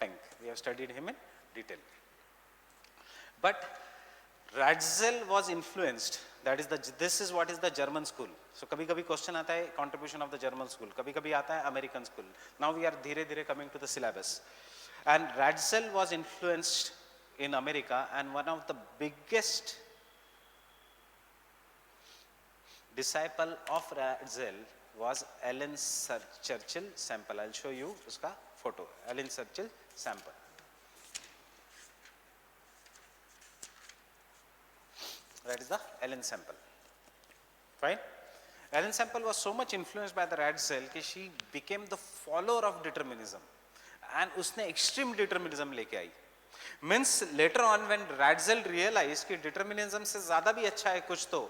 Penck, we have studied him in detail. But Ratzel was influenced, that is this is what is the German school. So कभी-कभी question आता है contribution of the German school, कभी-कभी आता है American school. Now we are धीरे-धीरे coming to the syllabus. And Ratzel was influenced in America, and one of the biggest disciple of Ratzel was Alan Churchill Semple. I'll show you uska photo. Alan Churchill Semple. That is the Alan Semple. Fine? Alan Semple was so much influenced by the Ratzel that she became the follower of determinism. And उसने extreme determinism लेके आई. Means later on when Ratzel realized कि determinism से ज़्यादा भी अच्छा है कुछ तो,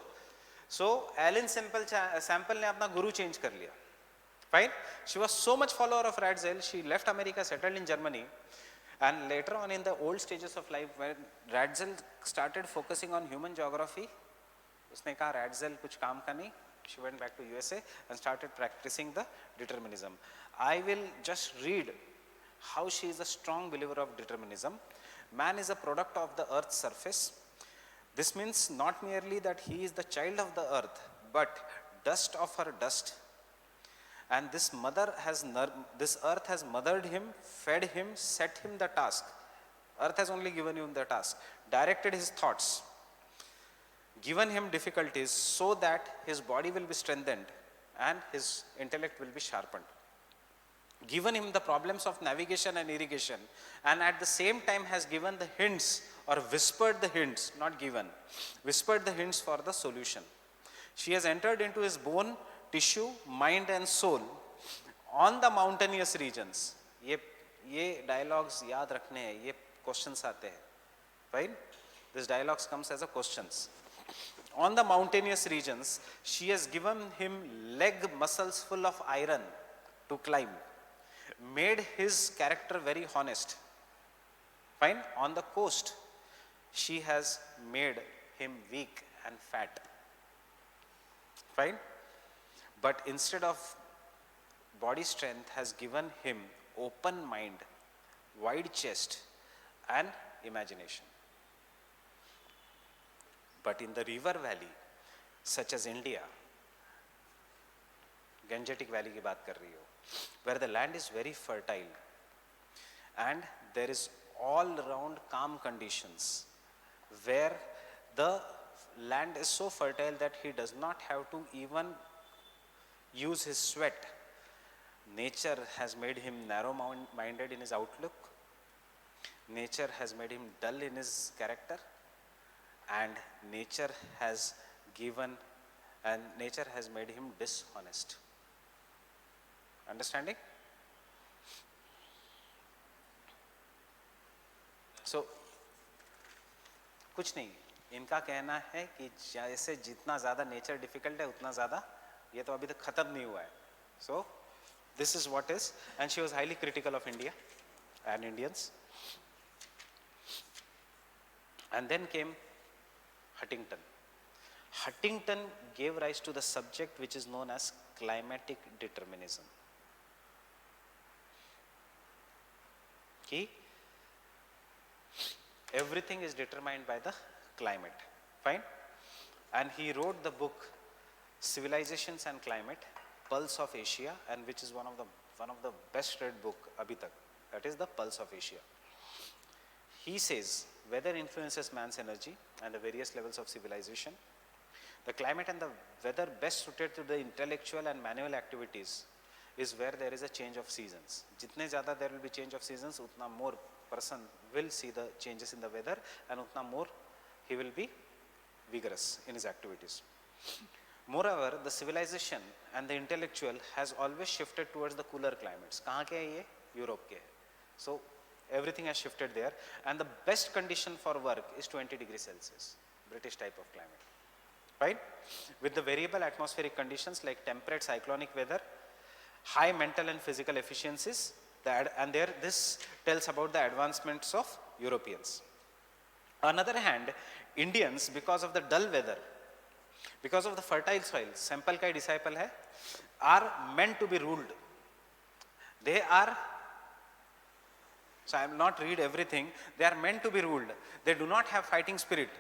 so Alan Semple ने अपना गुरु change कर लिया. Fine? She was so much follower of Ratzel, she left America, settled in Germany. And later on in the old stages of life, when Ratzel started focusing on human geography, उसने कहा Ratzel कुछ काम का नहीं. She went back to USA and started practicing the determinism. I will just read how she is a strong believer of determinism. Man is a product of the earth's surface. This means not merely that he is the child of the earth, but dust of her dust, And this earth has mothered him, fed him, set him the task. Earth has only given him the task, directed his thoughts, given him difficulties so that his body will be strengthened and his intellect will be sharpened. Given him the problems of navigation and irrigation, and at the same time has given the hints, or whispered the hints, not given, whispered the hints for the solution. She has entered into his bone, tissue, mind and soul on the mountainous regions. ये dialogues याद रखने हैं, ये questions आते हैं, right? This dialogues comes as a questions. On the mountainous regions, she has given him leg muscles full of iron to climb, made his character very honest. Fine. On the coast, she has made him weak and fat. Fine. But instead of body strength, has given him open mind, wide chest and imagination. But in the river valley, such as India, Gangetic Valley की बात कर रही हो, where the land is very fertile and there is all round calm conditions, where the land is so fertile that he does not have to even use his sweat. Nature has made him narrow-minded in his outlook. Nature has made him dull in his character, and nature has made him dishonest. Understanding? So, कुछ नहीं, इनका कहना है कि जैसे जितना ज़्यादा nature difficult है उतना ज़्यादा ये तो अभी तक ख़त्म नहीं हुआ है. So, this is what is, and she was highly critical of India and Indians. And then came Huntington. Huntington gave rise to the subject which is known as climatic determinism. Everything is determined by the climate. Fine. And he wrote the book Civilizations and Climate, Pulse of Asia, and which is one of the best read book abhi tak. That is the Pulse of Asia. He says weather influences man's energy and the various levels of civilization. The climate and the weather best suited to the intellectual and manual activities is where there is a change of seasons. Jitne zyada there will be change of seasons, utna more person will see the changes in the weather, and utna more he will be vigorous in his activities. Moreover, the civilization and the intellectual has always shifted towards the cooler climates. Kahan ke hai ye? Europe ke hai. So everything has shifted there, and the best condition for work is 20 degrees Celsius, British type of climate. Right? With the variable atmospheric conditions like temperate cyclonic weather, high mental and physical efficiencies, and there this tells about the advancements of Europeans. On the other hand, Indians, because of the dull weather, because of the fertile soil, sample ka disciple hai, are meant to be ruled. They are, so I will not read everything, they are meant to be ruled. They do not have fighting spirit,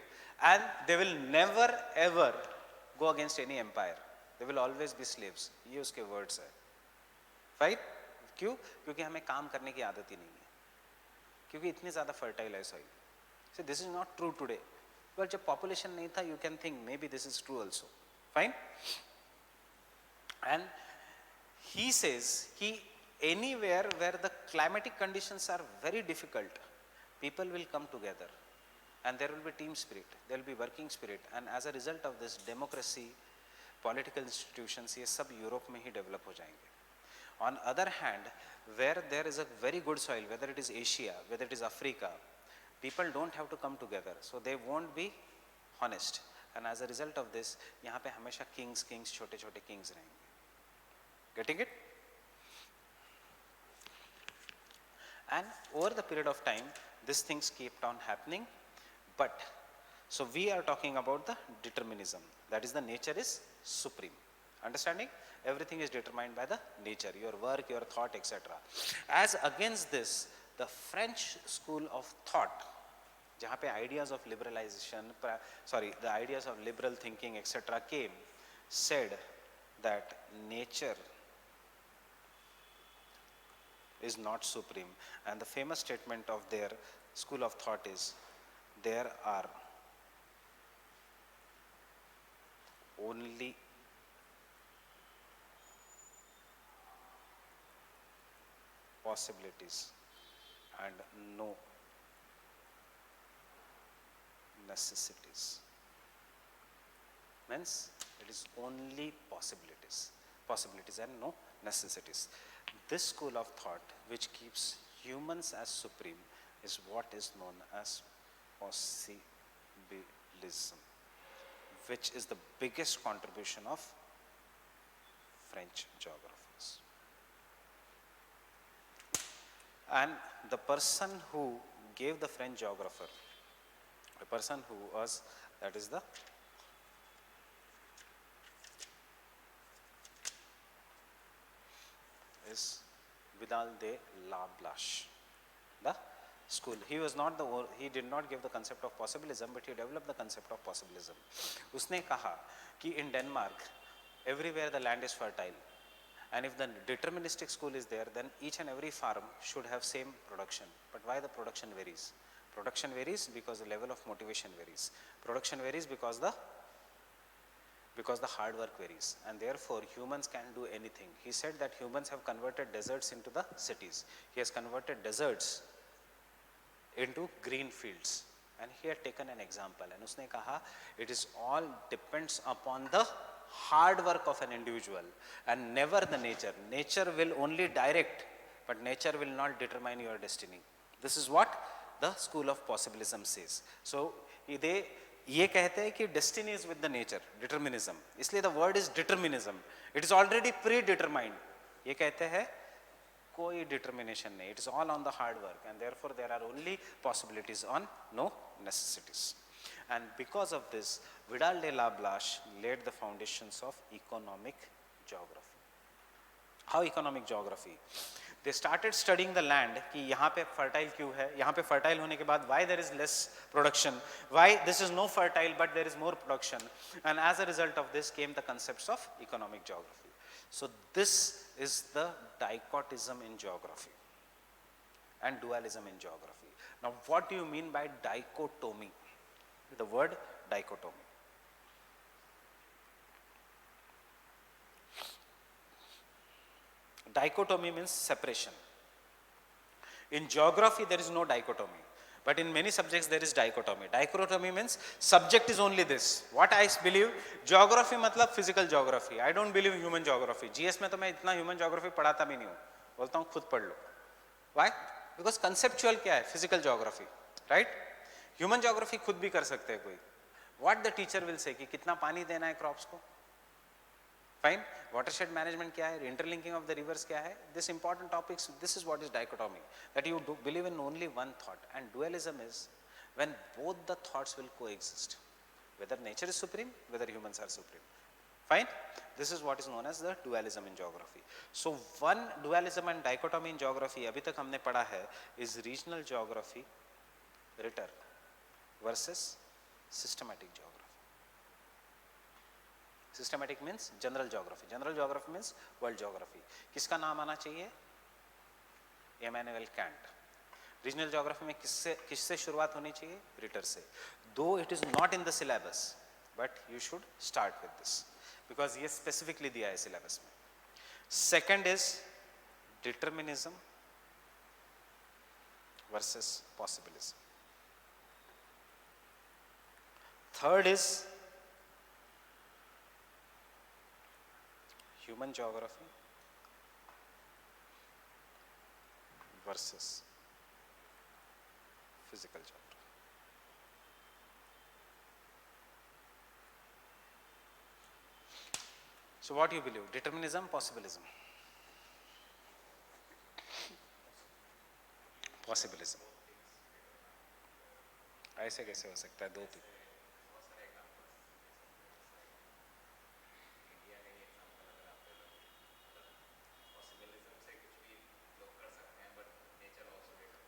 and they will never ever go against any empire. They will always be slaves. ये उसके words है. Right? क्यों? क्योंकि हमें काम करने की आदत ही नहीं है. क्योंकि इतनी ज़्यादा fertile है soil. So this is not true today. But जब population नहीं था, you can think maybe this is true also. Fine? And he says कि anywhere where the climatic conditions are very difficult, people will come together, and there will be team spirit, there will be working spirit, and as a result of this, democracy, political institutions, ये सब Europe में ही develop हो जाएंगे. On other hand, where there is a very good soil, whether it is Asia, whether it is Africa, people don't have to come together, so they won't be honest, and as a result of this, यहाँ पे हमेशा kings, छोटे-छोटे kings रहेंगे. Getting it? And over the period of time, these things kept on happening. But, so we are talking about the determinism. That is, the nature is supreme. Understanding? Everything is determined by the nature, your work, your thought, etc. As against this, the French school of thought, जहाँ पे ideas of liberalization, the ideas of liberal thinking, etc. came, said that nature is not supreme. And the famous statement of their school of thought is, there are only possibilities and no necessities. Means it is only possibilities and no necessities. This school of thought, which keeps humans as supreme, is what is known as possibilism, which is the biggest contribution of French geographers. And the person who gave the French geographer, the person who was, that is the is Vidal de la Blache, the school. He was not the, he did not give the concept of possibilism, but he developed the concept of possibilism. उसने कहा कि in Denmark, everywhere the land is fertile, and if the deterministic school is there, then each and every farm should have same production. But why the production varies? Production varies because the level of motivation varies. Production varies because the hard work varies, and therefore humans can do anything. He said that humans have converted deserts into the cities. He has converted deserts into green fields, and he had taken an example, and उसने कहा it is all depends upon the hard work of an individual and never the nature. Nature will only direct, but nature will not determine your destiny. This is what the school of possibilism says. So they ये कहते हैं कि destiny is with the nature, determinism, इसलिए the word is determinism, it is already predetermined. ये कहते हैं कोई determination नहीं, it is all on the hard work, and therefore there are only possibilities on no necessities. And because of this Vidal de la Blache laid the foundations of economic geography. How economic geography? They started studying the land कि यहाँ पे fertile क्यों है, यहाँ पे fertile होने के बाद why there is less production, why this is no fertile but there is more production, and as a result of this came the concepts of economic geography. So this is the dichotism in geography and dualism in geography. Now what do you mean by dichotomy? The word dichotomy. Dichotomy means separation. In geography there is no dichotomy, but in many subjects there is dichotomy. Dichotomy means subject is only this. What I believe, geography मतलब physical geography. I don't believe human geography. GS में तो मैं इतना human geography पढ़ाता भी नहीं हूँ, बोलता हूँ खुद पढ़ लो. Why? Because conceptual क्या है? Physical geography, right? Human geography खुद भी कर सकते हैं कोई. What the teacher will say कि कितना पानी देना है crops को, fine. Watershed management क्या है, interlinking of the rivers क्या है, this important topics, this is what is dichotomy, that you do believe in only one thought. And dualism is when both the thoughts will coexist, whether nature is supreme, whether humans are supreme, fine. This is what is known as the dualism in geography. So one dualism and dichotomy in geography अभी तक हमने पढ़ा है is regional geography, Ritter, versus systematic geography. Systematic means general geography. General geography means world geography. किसका नाम आना चाहिए? Immanuel Kant. Regional geography में किससे शुरुआत होनी चाहिए? Ritter से. Though it is not in the syllabus, but you should start with this because ये specifically दिया है syllabus में. Second is determinism versus possibilism. Third is human geography versus physical geography. So what do you believe? Determinism, possibilism? Possibilism. ऐसे कैसे हो सकता है? दो तीन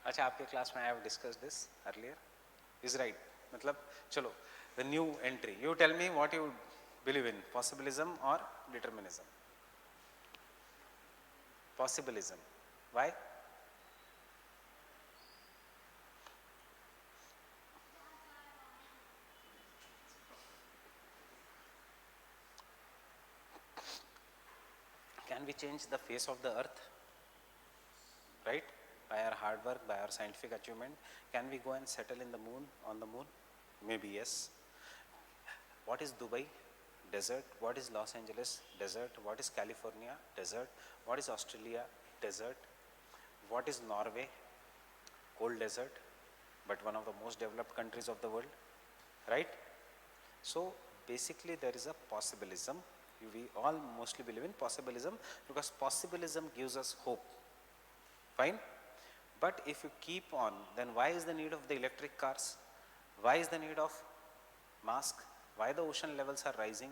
अच्छा आपके क्लास में I have discuss this earlier is right. मतलब चलो the new entry, you tell me what you believe in, possibilism और determinism. Possibilism, why? Can we change the face of the earth? Right? By our hard work, by our scientific achievement. Can we go and settle in the moon, on the moon? Maybe yes. What is Dubai? Desert. What is Los Angeles? Desert. What is California? Desert. What is Australia? Desert. What is Norway? Cold desert, but one of the most developed countries of the world, right? So basically there is a possibilism. We all mostly believe in possibilism because possibilism gives us hope. Fine? But if you keep on, then why is the need of the electric cars? Why is the need of mask? Why the ocean levels are rising?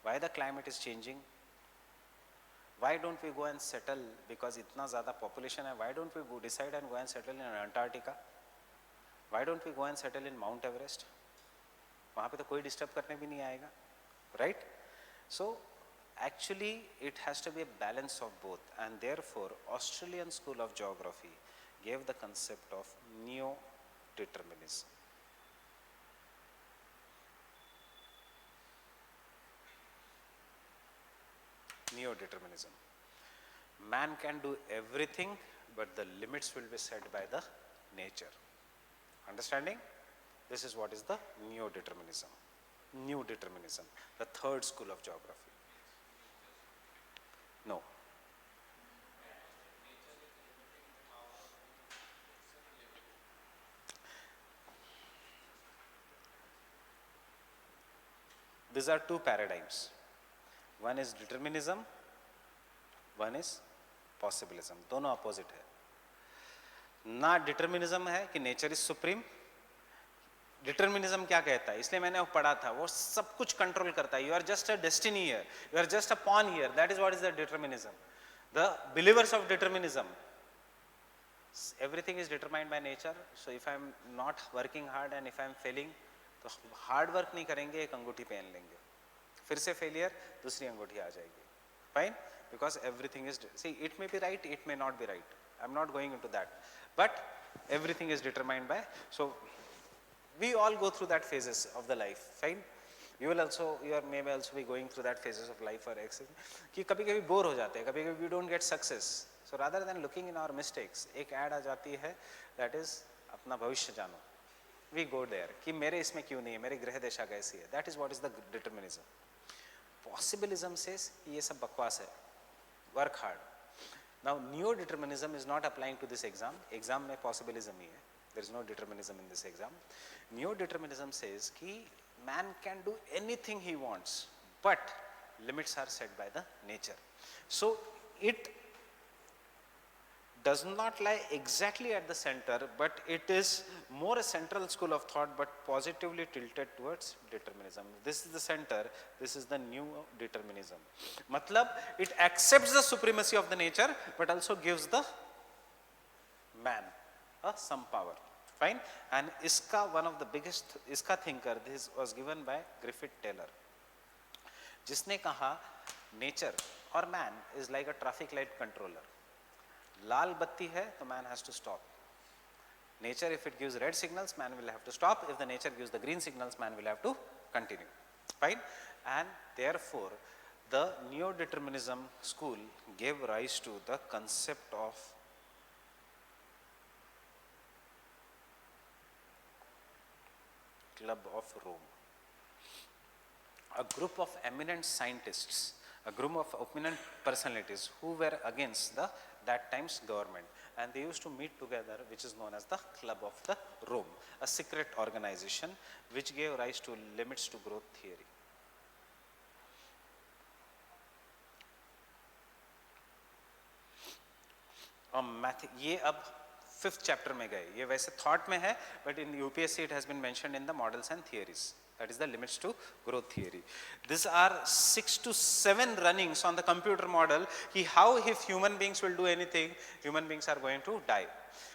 Why the climate is changing? Why don't we go and settle, because itna zyada population hai, why don't we go decide and go and settle in Antarctica? Why don't we go and settle in Mount Everest? वहाँ पे तो कोई disturb करने भी नहीं आएगा, right? So actually it has to be a balance of both, and therefore Australian School of Geography gave the concept of neo-determinism. Neo-determinism. Man can do everything, but the limits will be set by the nature. Understanding? This is what is the neo-determinism. New determinism, the third school of geography. No. These are two paradigms. One is determinism, one is possibilism. दोनों opposite है. ना determinism है कि nature is supreme. Determinism क्या कहता है? इसलिए मैंने वो पढ़ा था. वो सब कुछ control करता है. You are just a destiny here. You are just a pawn here. That is what is the determinism. The believers of determinism. Everything is determined by nature. So if I am not working hard and if I am failing, तो hard work नहीं करेंगे, एक अंगूठी पहन लेंगे. फिर से failure, दूसरी अंगूठी आ जाएगी. Fine? Because everything is, see, it may be right, it may not be right. I am not going into that. But everything is determined by, so we all go through that phases of the life. Fine? You will also, you are maybe also be going through that phases of life or exit. कि कभी-कभी bore हो जाते हैं, कभी-कभी we don't get success. So rather than looking in our mistakes, एक ad आ जाती है, that is अपना भविष्य जानो. We go there कि मेरे इसमें क्यों नहीं है, मेरी ग्रह दिशा कैसी है. That is what is the determinism. Possibilism says ये सब बकवास है. Work hard. Now neo-determinism is not applying to this exam. Exam में possibilism ही है. There is no determinism in this exam. Neo-determinism says कि man can do anything he wants, but limits are set by the nature. So it does not lie exactly at the center, but it is more a central school of thought, but positively tilted towards determinism. This is the center, this is the new determinism. Matlab, it accepts the supremacy of the nature, but also gives the man some power. Fine? And iska, one of the biggest iska thinker, this was given by Griffith Taylor. जिसने कहा nature or man is like a traffic light controller. लाल बत्ती है तो man has to stop. Nature, if it gives red signals, man will have to stop. If the nature gives the green signals, man will have to continue. Fine? And therefore, the neo-determinism school gave rise to the concept of Club of Rome. A group of eminent scientists, a group of eminent personalities who were against the that time's government, and they used to meet together, which is known as the Club of the Rome, a secret organization which gave rise to limits to growth theory. ये अब 5th chapter में गए. ये वैसे thought में है, but in UPSC it has been mentioned in the models and theories. That is the limits to growth theory. These are 6 to 7 runnings on the computer model. How if human beings will do anything, human beings are going to die.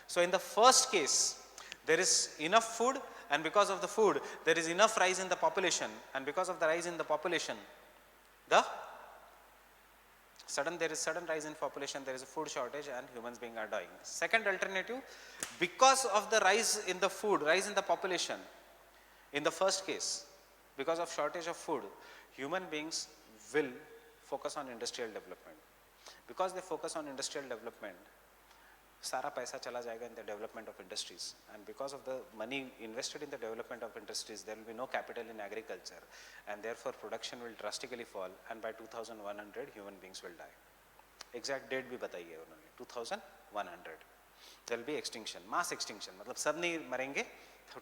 So in the first case, there is enough food, and because of the food, there is enough rise in the population, and because of the rise in the population, there is sudden rise in population, there is a food shortage, and humans being are dying. Second alternative, because of the rise in the food, rise in the population, in the first case, because of shortage of food, human beings will focus on industrial development. Because they focus on industrial development, सारा पैसा चला जाएगा in the development of industries, and because of the money invested in the development of industries, there will be no capital in agriculture, and therefore production will drastically fall, and by 2100 human beings will die. Exact date भी बताई है उन्होंने, 2100 there will be extinction, mass extinction. मतलब सब नहीं मरेंगे,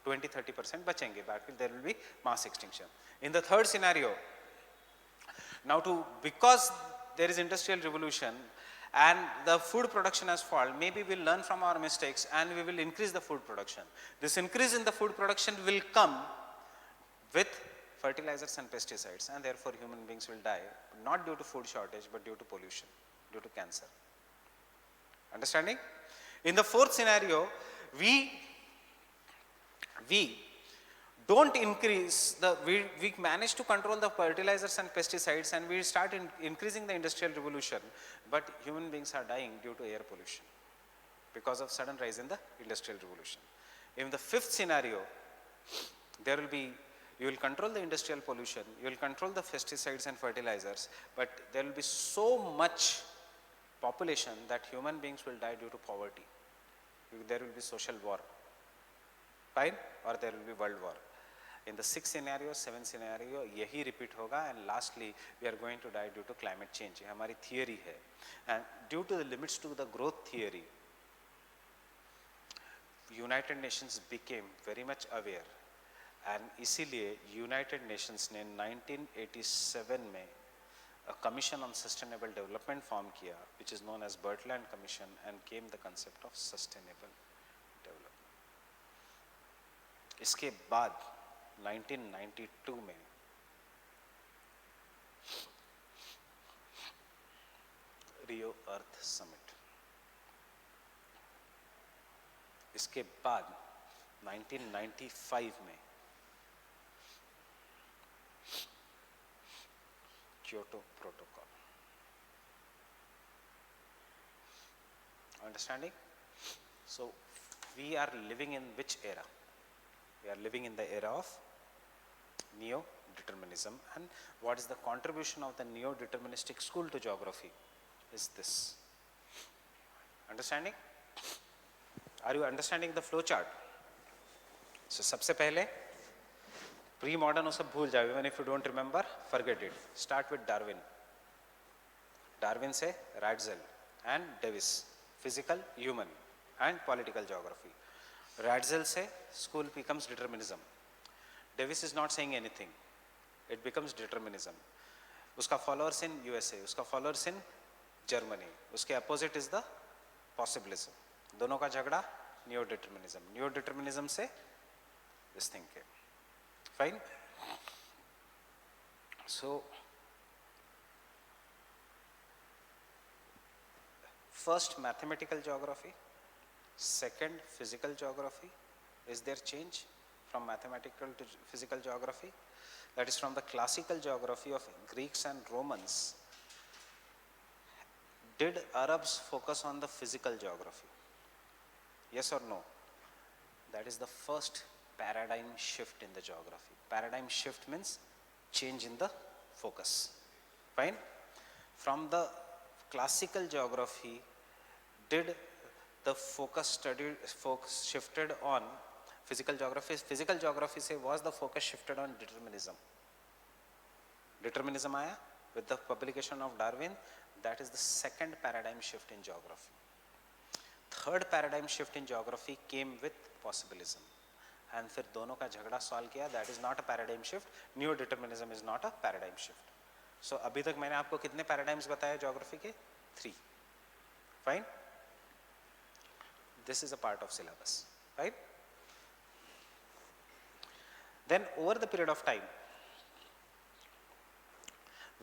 20-30% बचेंगे, बाकी there will be mass extinction. In the third scenario, now because there is industrial revolution and the food production has fallen, maybe we'll learn from our mistakes and we will increase the food production. This increase in the food production will come with fertilizers and pesticides, and therefore human beings will die, not due to food shortage but due to pollution, due to cancer. Understanding? In the fourth scenario, we don't increase we manage to control the fertilizers and pesticides, and we start increasing the industrial revolution, but human beings are dying due to air pollution because of sudden rise in the industrial revolution. In the fifth scenario, you will control the industrial pollution, you will control the pesticides and fertilizers, but there will be so much population that human beings will die due to poverty. There will be social war, fine, or there will be world war. In the sixth scenario, seventh scenario, यही repeat होगा, and lastly we are going to die due to climate change. ये हमारी theory है, and due to the limits to the growth theory, United Nations became very much aware, and इसीलिए United Nations ने 1987 में a commission on sustainable development form किया, which is known as Bertland Commission, and came the concept of sustainable development. इसके बाद 1992 में रियो अर्थ summit, इसके बाद 1995 में Kyoto Protocol. Understanding? So we are living in which era? We are living in the era of neo-determinism, and what is the contribution of the neo-deterministic school to geography is this. Understanding? Are you understanding the flow chart? So सबसे पहले pre-modern वो सब भूल जाओ, even if you don't remember, forget it. Start with Darwin. Darwin से Ratzel and Davis, physical, human and political geography. Ratzel से school becomes determinism. Davis is not saying anything. It becomes determinism. उसका followers in USA, उसका followers in Germany. उसके opposite is the possibilism. दोनों का झगड़ा neo-determinism. Neo-determinism से this thing came. Fine? So, first mathematical geography, second physical geography. Is there change from mathematical to physical geography? That is from the classical geography of Greeks and Romans. Did Arabs focus on the physical geography? Yes or no? That is the first paradigm shift in the geography. Paradigm shift means change in the focus. Fine? From the classical geography, did the focus shifted on physical geography? Physical geography say was the focus shifted on determinism. Determinism आया with the publication of Darwin. That is the second paradigm shift in geography. Third paradigm shift in geography came with possibilism. And फिर दोनों का झगड़ा solve किया. That is not a paradigm shift. Neo determinism is not a paradigm shift. So अभी तक मैंने आपको कितने paradigms बताए geography के? 3. Fine? This is a part of syllabus. Right? Then over the period of time,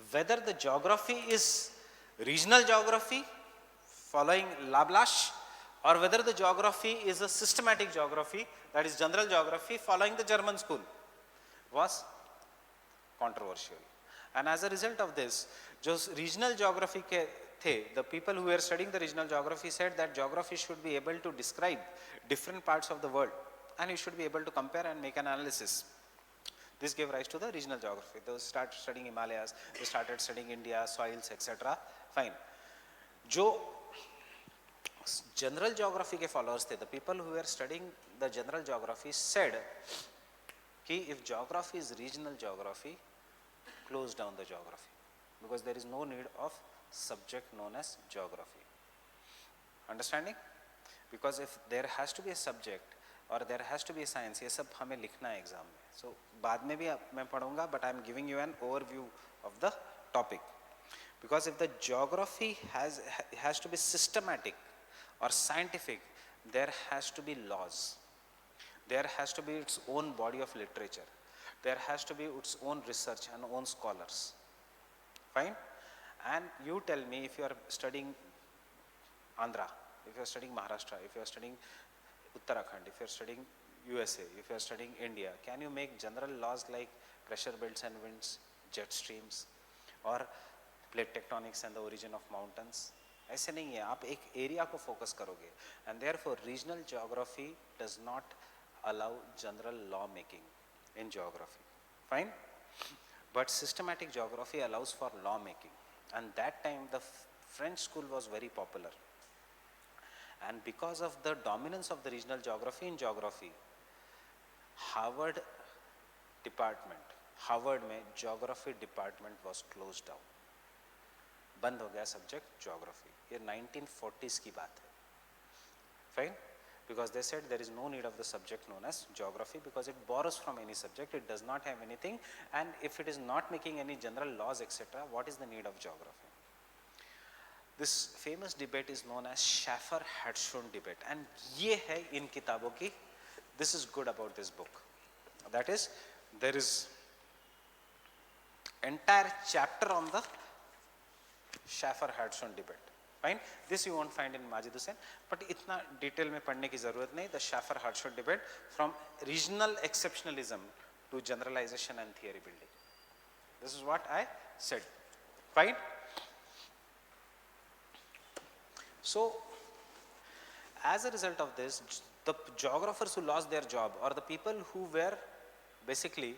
whether the geography is regional geography following Lablache, or whether the geography is a systematic geography, that is general geography following the German school, was controversial. And as a result of this, just regional geography के थे, the people who were studying the regional geography said that geography should be able to describe different parts of the world, and you should be able to compare and make an analysis. This gave rise to the regional geography. Those started studying Himalayas, they started studying India, soils, etc. Fine. जो general geography के followers थे, the people who are studying the general geography said कि if geography is regional geography, close down the geography, because there is no need of subject known as geography. Understanding? Because if there has to be a subject or there has to be a science, ये सब हमें लिखना है exam में. So बाद में भी मैं पढ़ूंगा, but I am giving you an overview of the topic. Because if the geography has to be systematic or scientific, there has to be laws. There has to be its own body of literature. There has to be its own research and own scholars. Fine? And you tell me, if you are studying Andhra, if you are studying Maharashtra, if you are studying Uttarakhand, if you are studying USA, if you are studying India, can you make general laws like pressure belts and winds, jet streams, or plate tectonics and the origin of mountains? ऐसे नहीं है, आप एक area को focus करोगे. And therefore regional geography does not allow general law making in geography. Fine? But systematic geography allows for law making. And that time the French school was very popular. And because of the dominance of the regional geography in geography, Harvard में geography department was closed down. बंद हो गया subject geography. ये 1940s की बात है. Fine? Because they said there is no need of the subject known as geography, because it borrows from any subject, it does not have anything, and if it is not making any general laws etc., what is the need of geography? This famous debate is known as Schaffer-Hatshorn debate, and ये है इन किताबों की. This is good about this book, that is there is entire chapter on the Schaffer-Hatshorn debate. Fine? This you won't find in Majid Hussain, but इतना detail में पढ़ने की जरूरत नहीं. The Schaffer-Hatshorn debate, from regional exceptionalism to generalization and theory building. This is what I said. Fine? So as a result of this, the geographers who lost their job, or the people who were basically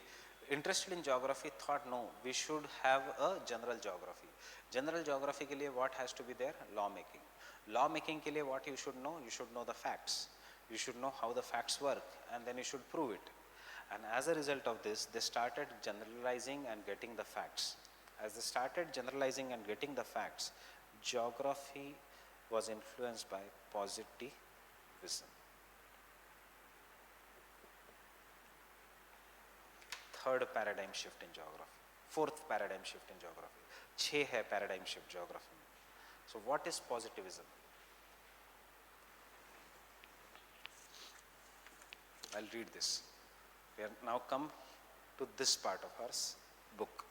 interested in geography, thought no, we should have a general geography. General geography के लिए what has to be there? Law making. Law making के लिए what you should know? You should know the facts. You should know how the facts work, and then you should prove it. And as a result of this, they started generalizing and getting the facts. As they started generalizing and getting the facts, geography was influenced by positivism. Third paradigm shift in geography. Fourth paradigm shift in geography. 6 है paradigm shift geography में. So what is positivism? I'll read this. We have now come to this part of our book.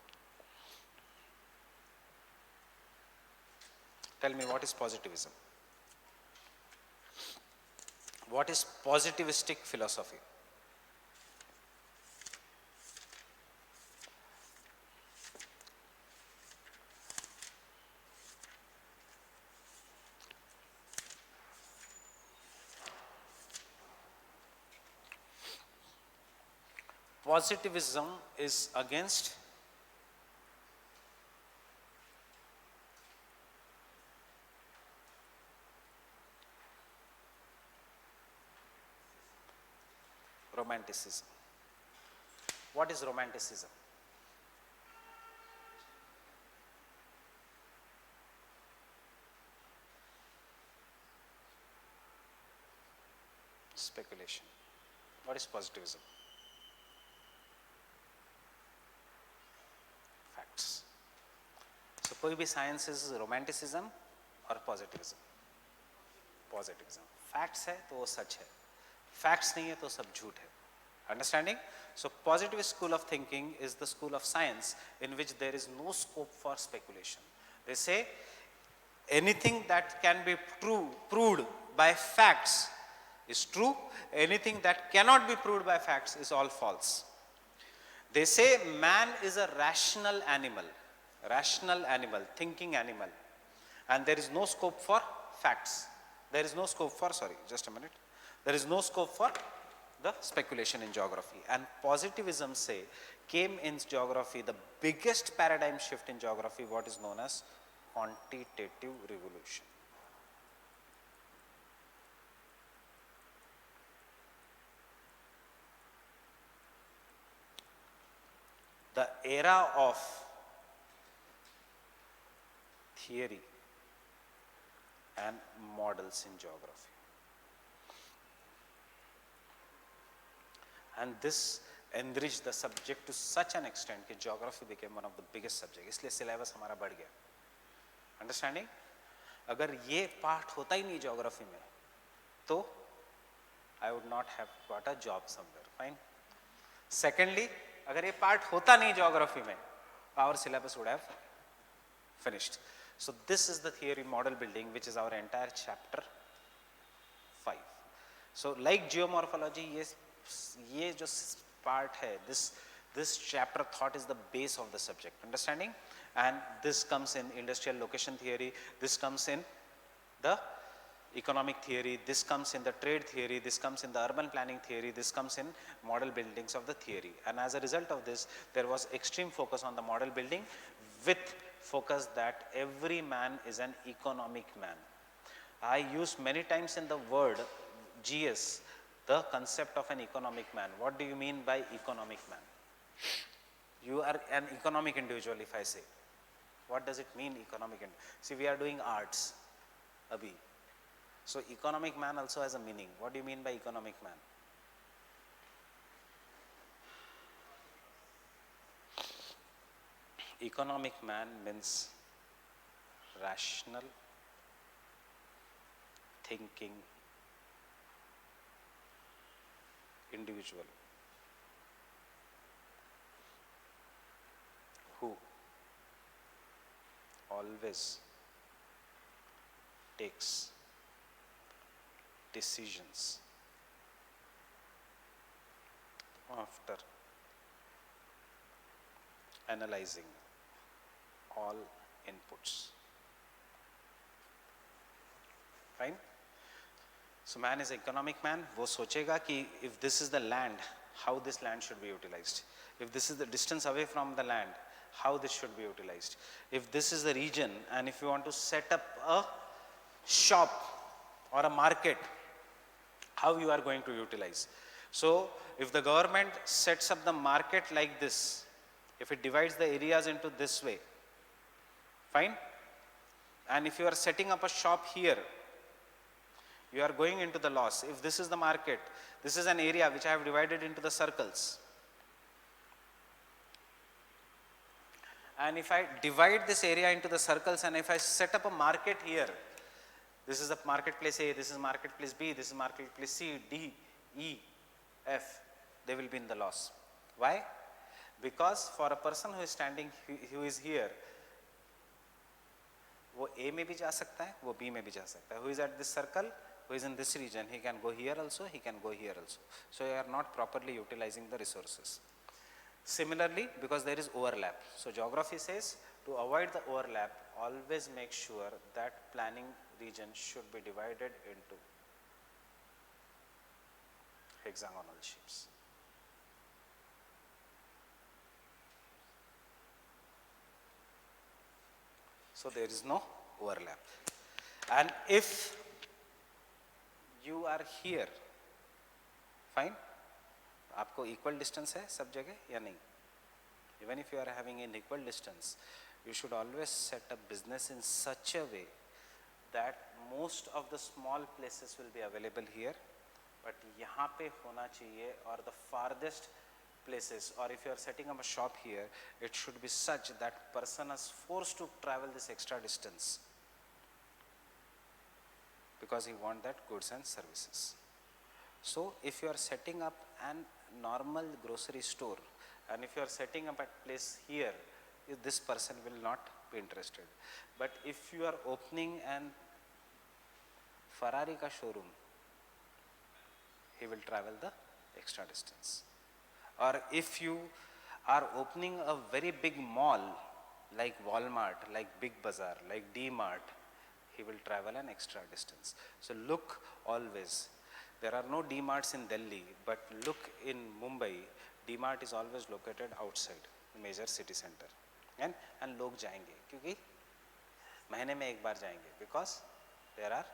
Tell me, what is positivism? What is positivistic philosophy? Positivism is against romanticism. What is romanticism? Speculation. What is positivism? Facts. So कोई भी science is romanticism और positivism. Positivism. Facts है तो वो सच है. Facts नहीं है तो सब झूठ है. Understanding? So positivist school of thinking is the school of science in which there is no scope for speculation. They say anything that can be proved by facts is true, anything that cannot be proved by facts is all false. They say man is a rational animal, thinking animal, and there is no scope for facts. There is no scope for, there is no scope for the speculation in geography. And positivism came in geography, the biggest paradigm shift in geography, what is known as quantitative revolution. The era of theory and models in geography. And this enriched the subject to such an extent that geography became one of the biggest subjects. इसलिए syllabus हमारा बढ़ गया. Understanding? अगर ये part होता ही नहीं geography में, तो I would not have got a job somewhere. Fine. Secondly, अगर ये part होता नहीं geography में, our syllabus would have finished. So this is the theory model building, which is our entire chapter 5. So like geomorphology, ये जो part है, this chapter thought is the base of the subject. Understanding? And this comes in industrial location theory. This comes in the economic theory. This comes in the trade theory. This comes in the urban planning theory. This comes in model buildings of the theory. And as a result of this, there was extreme focus on the model building with focus that every man is an economic man. I use many times in the word GS the concept of an economic man. What do you mean by economic man? You are an economic individual, if I say. What does it mean, economic individual? See, we are doing arts, abhi. So economic man also has a meaning. What do you mean by economic man? Economic man means rational, thinking individual who always takes decisions after analyzing all inputs. Fine? So man is an economic man. वो सोचेगा कि if this is the land, how this land should be utilized. If this is the distance away from the land, how this should be utilized. If this is the region and if you want to set up a shop or a market, how you are going to utilize. So if the government sets up the market like this, if it divides the areas into this way, fine. And if you are setting up a shop here, you are going into the loss. If this is the market, this is an area which I have divided into the circles. And if I divide this area into the circles and if I set up a market here, this is the marketplace A, this is marketplace B, this is marketplace C, D, E, F, they will be in the loss. Why? Because for a person who is standing, who is here, वो A में भी जा सकता है, वो B में भी जा सकता है. Who is at this circle, who is in this region, he can go here also, he can go here also. So you are not properly utilizing the resources. Similarly, because there is overlap. So geography says to avoid the overlap, always make sure that planning region should be divided into hexagonal shapes. So there is no overlap. And if you are here, fine, आपको equal distance है सब जगह या नहीं? Even if you are having an equal distance, you should always set up business in such a way that most of the small places will be available here, but यहाँ पे होना चाहिए, or the farthest places, or if you are setting up a shop here, it should be such that person is forced to travel this extra distance because he wants that goods and services. So if you are setting up an normal grocery store and if you are setting up a place here, this person will not be interested. But if you are opening an Ferrari ka showroom, he will travel the extra distance. Or if you are opening a very big mall like Walmart, like Big Bazaar, like D-Mart, he will travel an extra distance. So look always. There are no D-Marts in Delhi, but look in Mumbai, D-Mart is always located outside the major city center. And लोग जाएंगे क्योंकि महीने में एक बार जाएंगे, because there are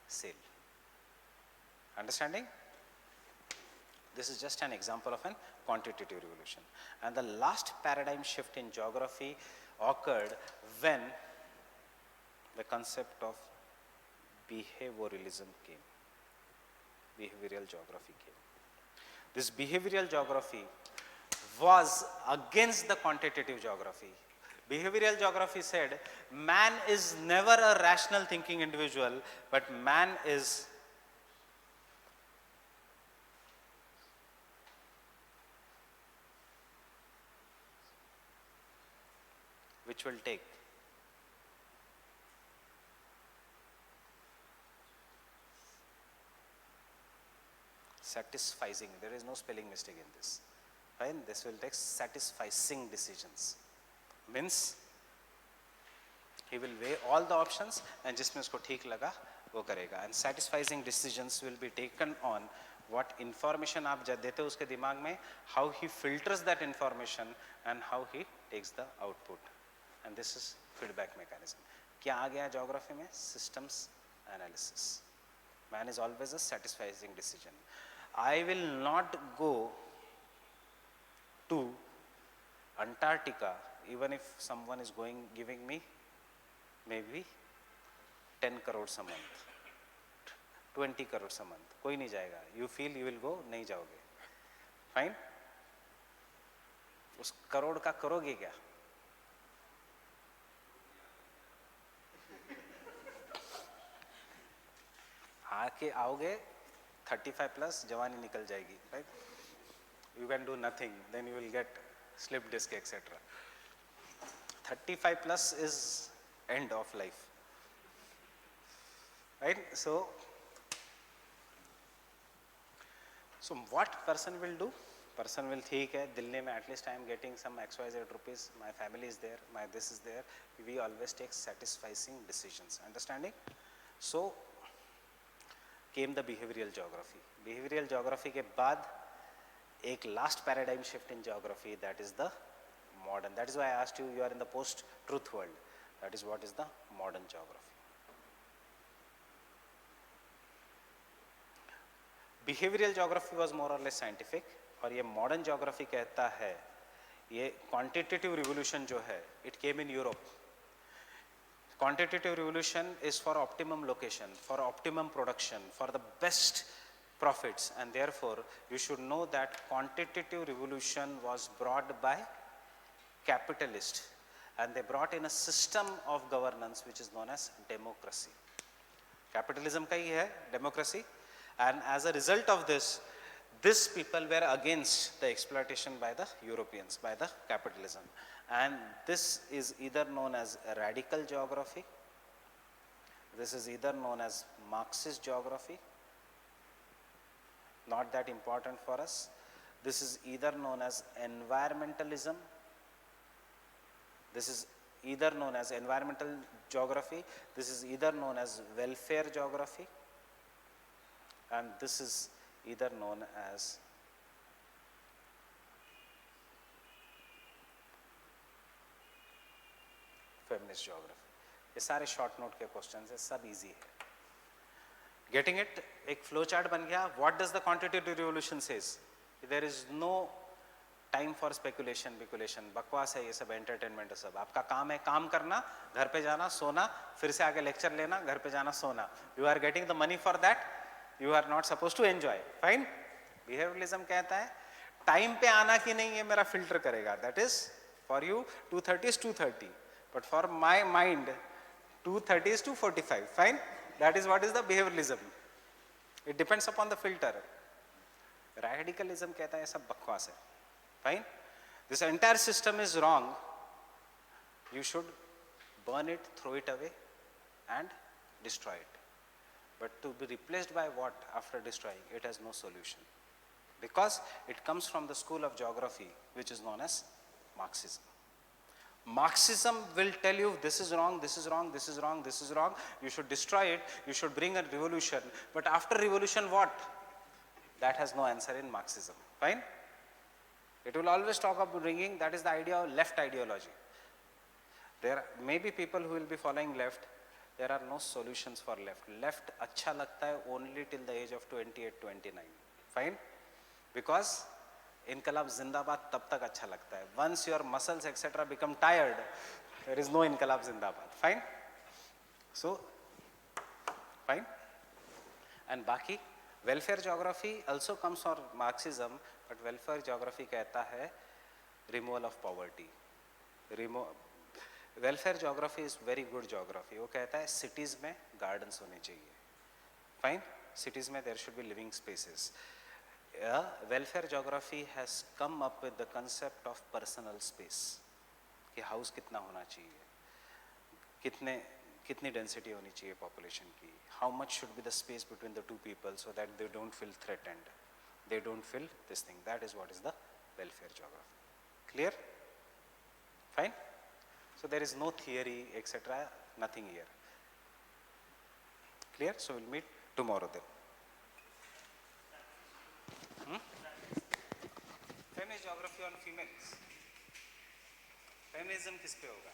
sale. Understanding? This is just an example of an quantitative revolution. And the last paradigm shift in geography occurred when the concept of behavioralism came. Behavioral geography came. This behavioral geography was against the quantitative geography. Behavioral geography said man is never a rational thinking individual, but man is which will take satisficing, there is no spelling mistake in this, right? This will take satisficing decisions, means he will weigh all the options and जिसमें उसको ठीक लगा वो करेगा. And satisficing decisions will be taken on what information आप देते हो उसके दिमाग में, how he filters that information and how he takes the output. And this is feedback mechanism. क्या आ गया geography में? Systems analysis. Man is always a satisficing decision. I will not go to Antarctica even if someone is giving me maybe 10 crores a month, 20 crores a month. कोई नहीं जाएगा. You feel you will go, नहीं जाओगे. Fine? उस करोड़ का करोगे क्या? आके आओगे 35 plus जवानी निकल जाएगी, right? You can do nothing, then you will get slip disc, etc. 35 plus is end of life, right? So what person will do? Person will think है दिल्ली में at least I am getting some XYZ rupees, my family is there, my this is there. We always take satisficing decisions. Understanding? So came the behavioral geography. Behavioral geography के बाद एक last paradigm shift in geography, that is the modern. That is why I asked you, you are in the post-truth world. That is what is the modern geography. Behavioral geography was more or less scientific, और ये modern geography कहता है ये quantitative revolution जो है, it came in Europe. Quantitative revolution is for optimum location, for optimum production, for the best profits, and therefore you should know that quantitative revolution was brought by capitalists, and they brought in a system of governance which is known as democracy. Capitalism का ही है democracy, and as a result of this, these people were against the exploitation by the Europeans, by the capitalism. And this is either known as radical geography, this is either known as Marxist geography, not that important for us. This is either known as environmentalism, this is either known as environmental geography, this is either known as welfare geography, and this is either known as feminist geography. ये सारे short note के questions हैं, सब easy है. Getting it? एक flow chart बन गया. What does the quantitative revolution says? There is no time for speculation, बकवास है ये सब, entertainment है सब. आपका काम है काम करना, घर पे जाना, सोना, फिर से आगे lecture लेना, घर पे जाना, सोना. You are getting the money for that. You are not supposed to enjoy. Fine? Behavioralism कहता है time पे आना कि नहीं ये मेरा filter करेगा. That is for you 2:30 is 2:30. But for my mind, 2:30 is 2:45. Fine? That is what is the behavioralism. It depends upon the filter. Radicalism कहता है सब बकवास है. Fine? This entire system is wrong. You should burn it, throw it away, and destroy it. But to be replaced by what after destroying? It has no solution. Because it comes from the school of geography, which is known as Marxism. Marxism will tell you this is wrong, this is wrong, this is wrong, this is wrong. You should destroy it, you should bring a revolution. But after revolution, what? That has no answer in Marxism. Fine? It will always talk about bringing, that is the idea of left ideology. There may be people who will be following left. There are no solutions for left. Left अच्छा लगता है only till the age of 28, 29. Fine? Because इनकलाब जिंदाबाद तब तक अच्छा लगता है. Once your muscles etc. become tired, there is no इनकलाब जिंदाबाद. Fine? So, fine? And बाकी welfare geography also comes from Marxism, but welfare geography कहता है removal of poverty. Welfare geography is very good geography. वो कहता है cities में gardens होने चाहिए. फाइन. सिटीज़ में there should be living spaces. Welfare geography has come up with the concept of personal space कि हाउस कितना होना चाहिए, कितनी डेंसिटी होनी चाहिए पॉपुलेशन की, how much should be the space between the two people so that they don't feel threatened, they don't feel this thing. That is what is the welfare geography. Clear? Fine. So there is no theory, etc. Nothing here. Clear? So we'll meet tomorrow then. Feminist geography on females. Feminism किस पे होगा?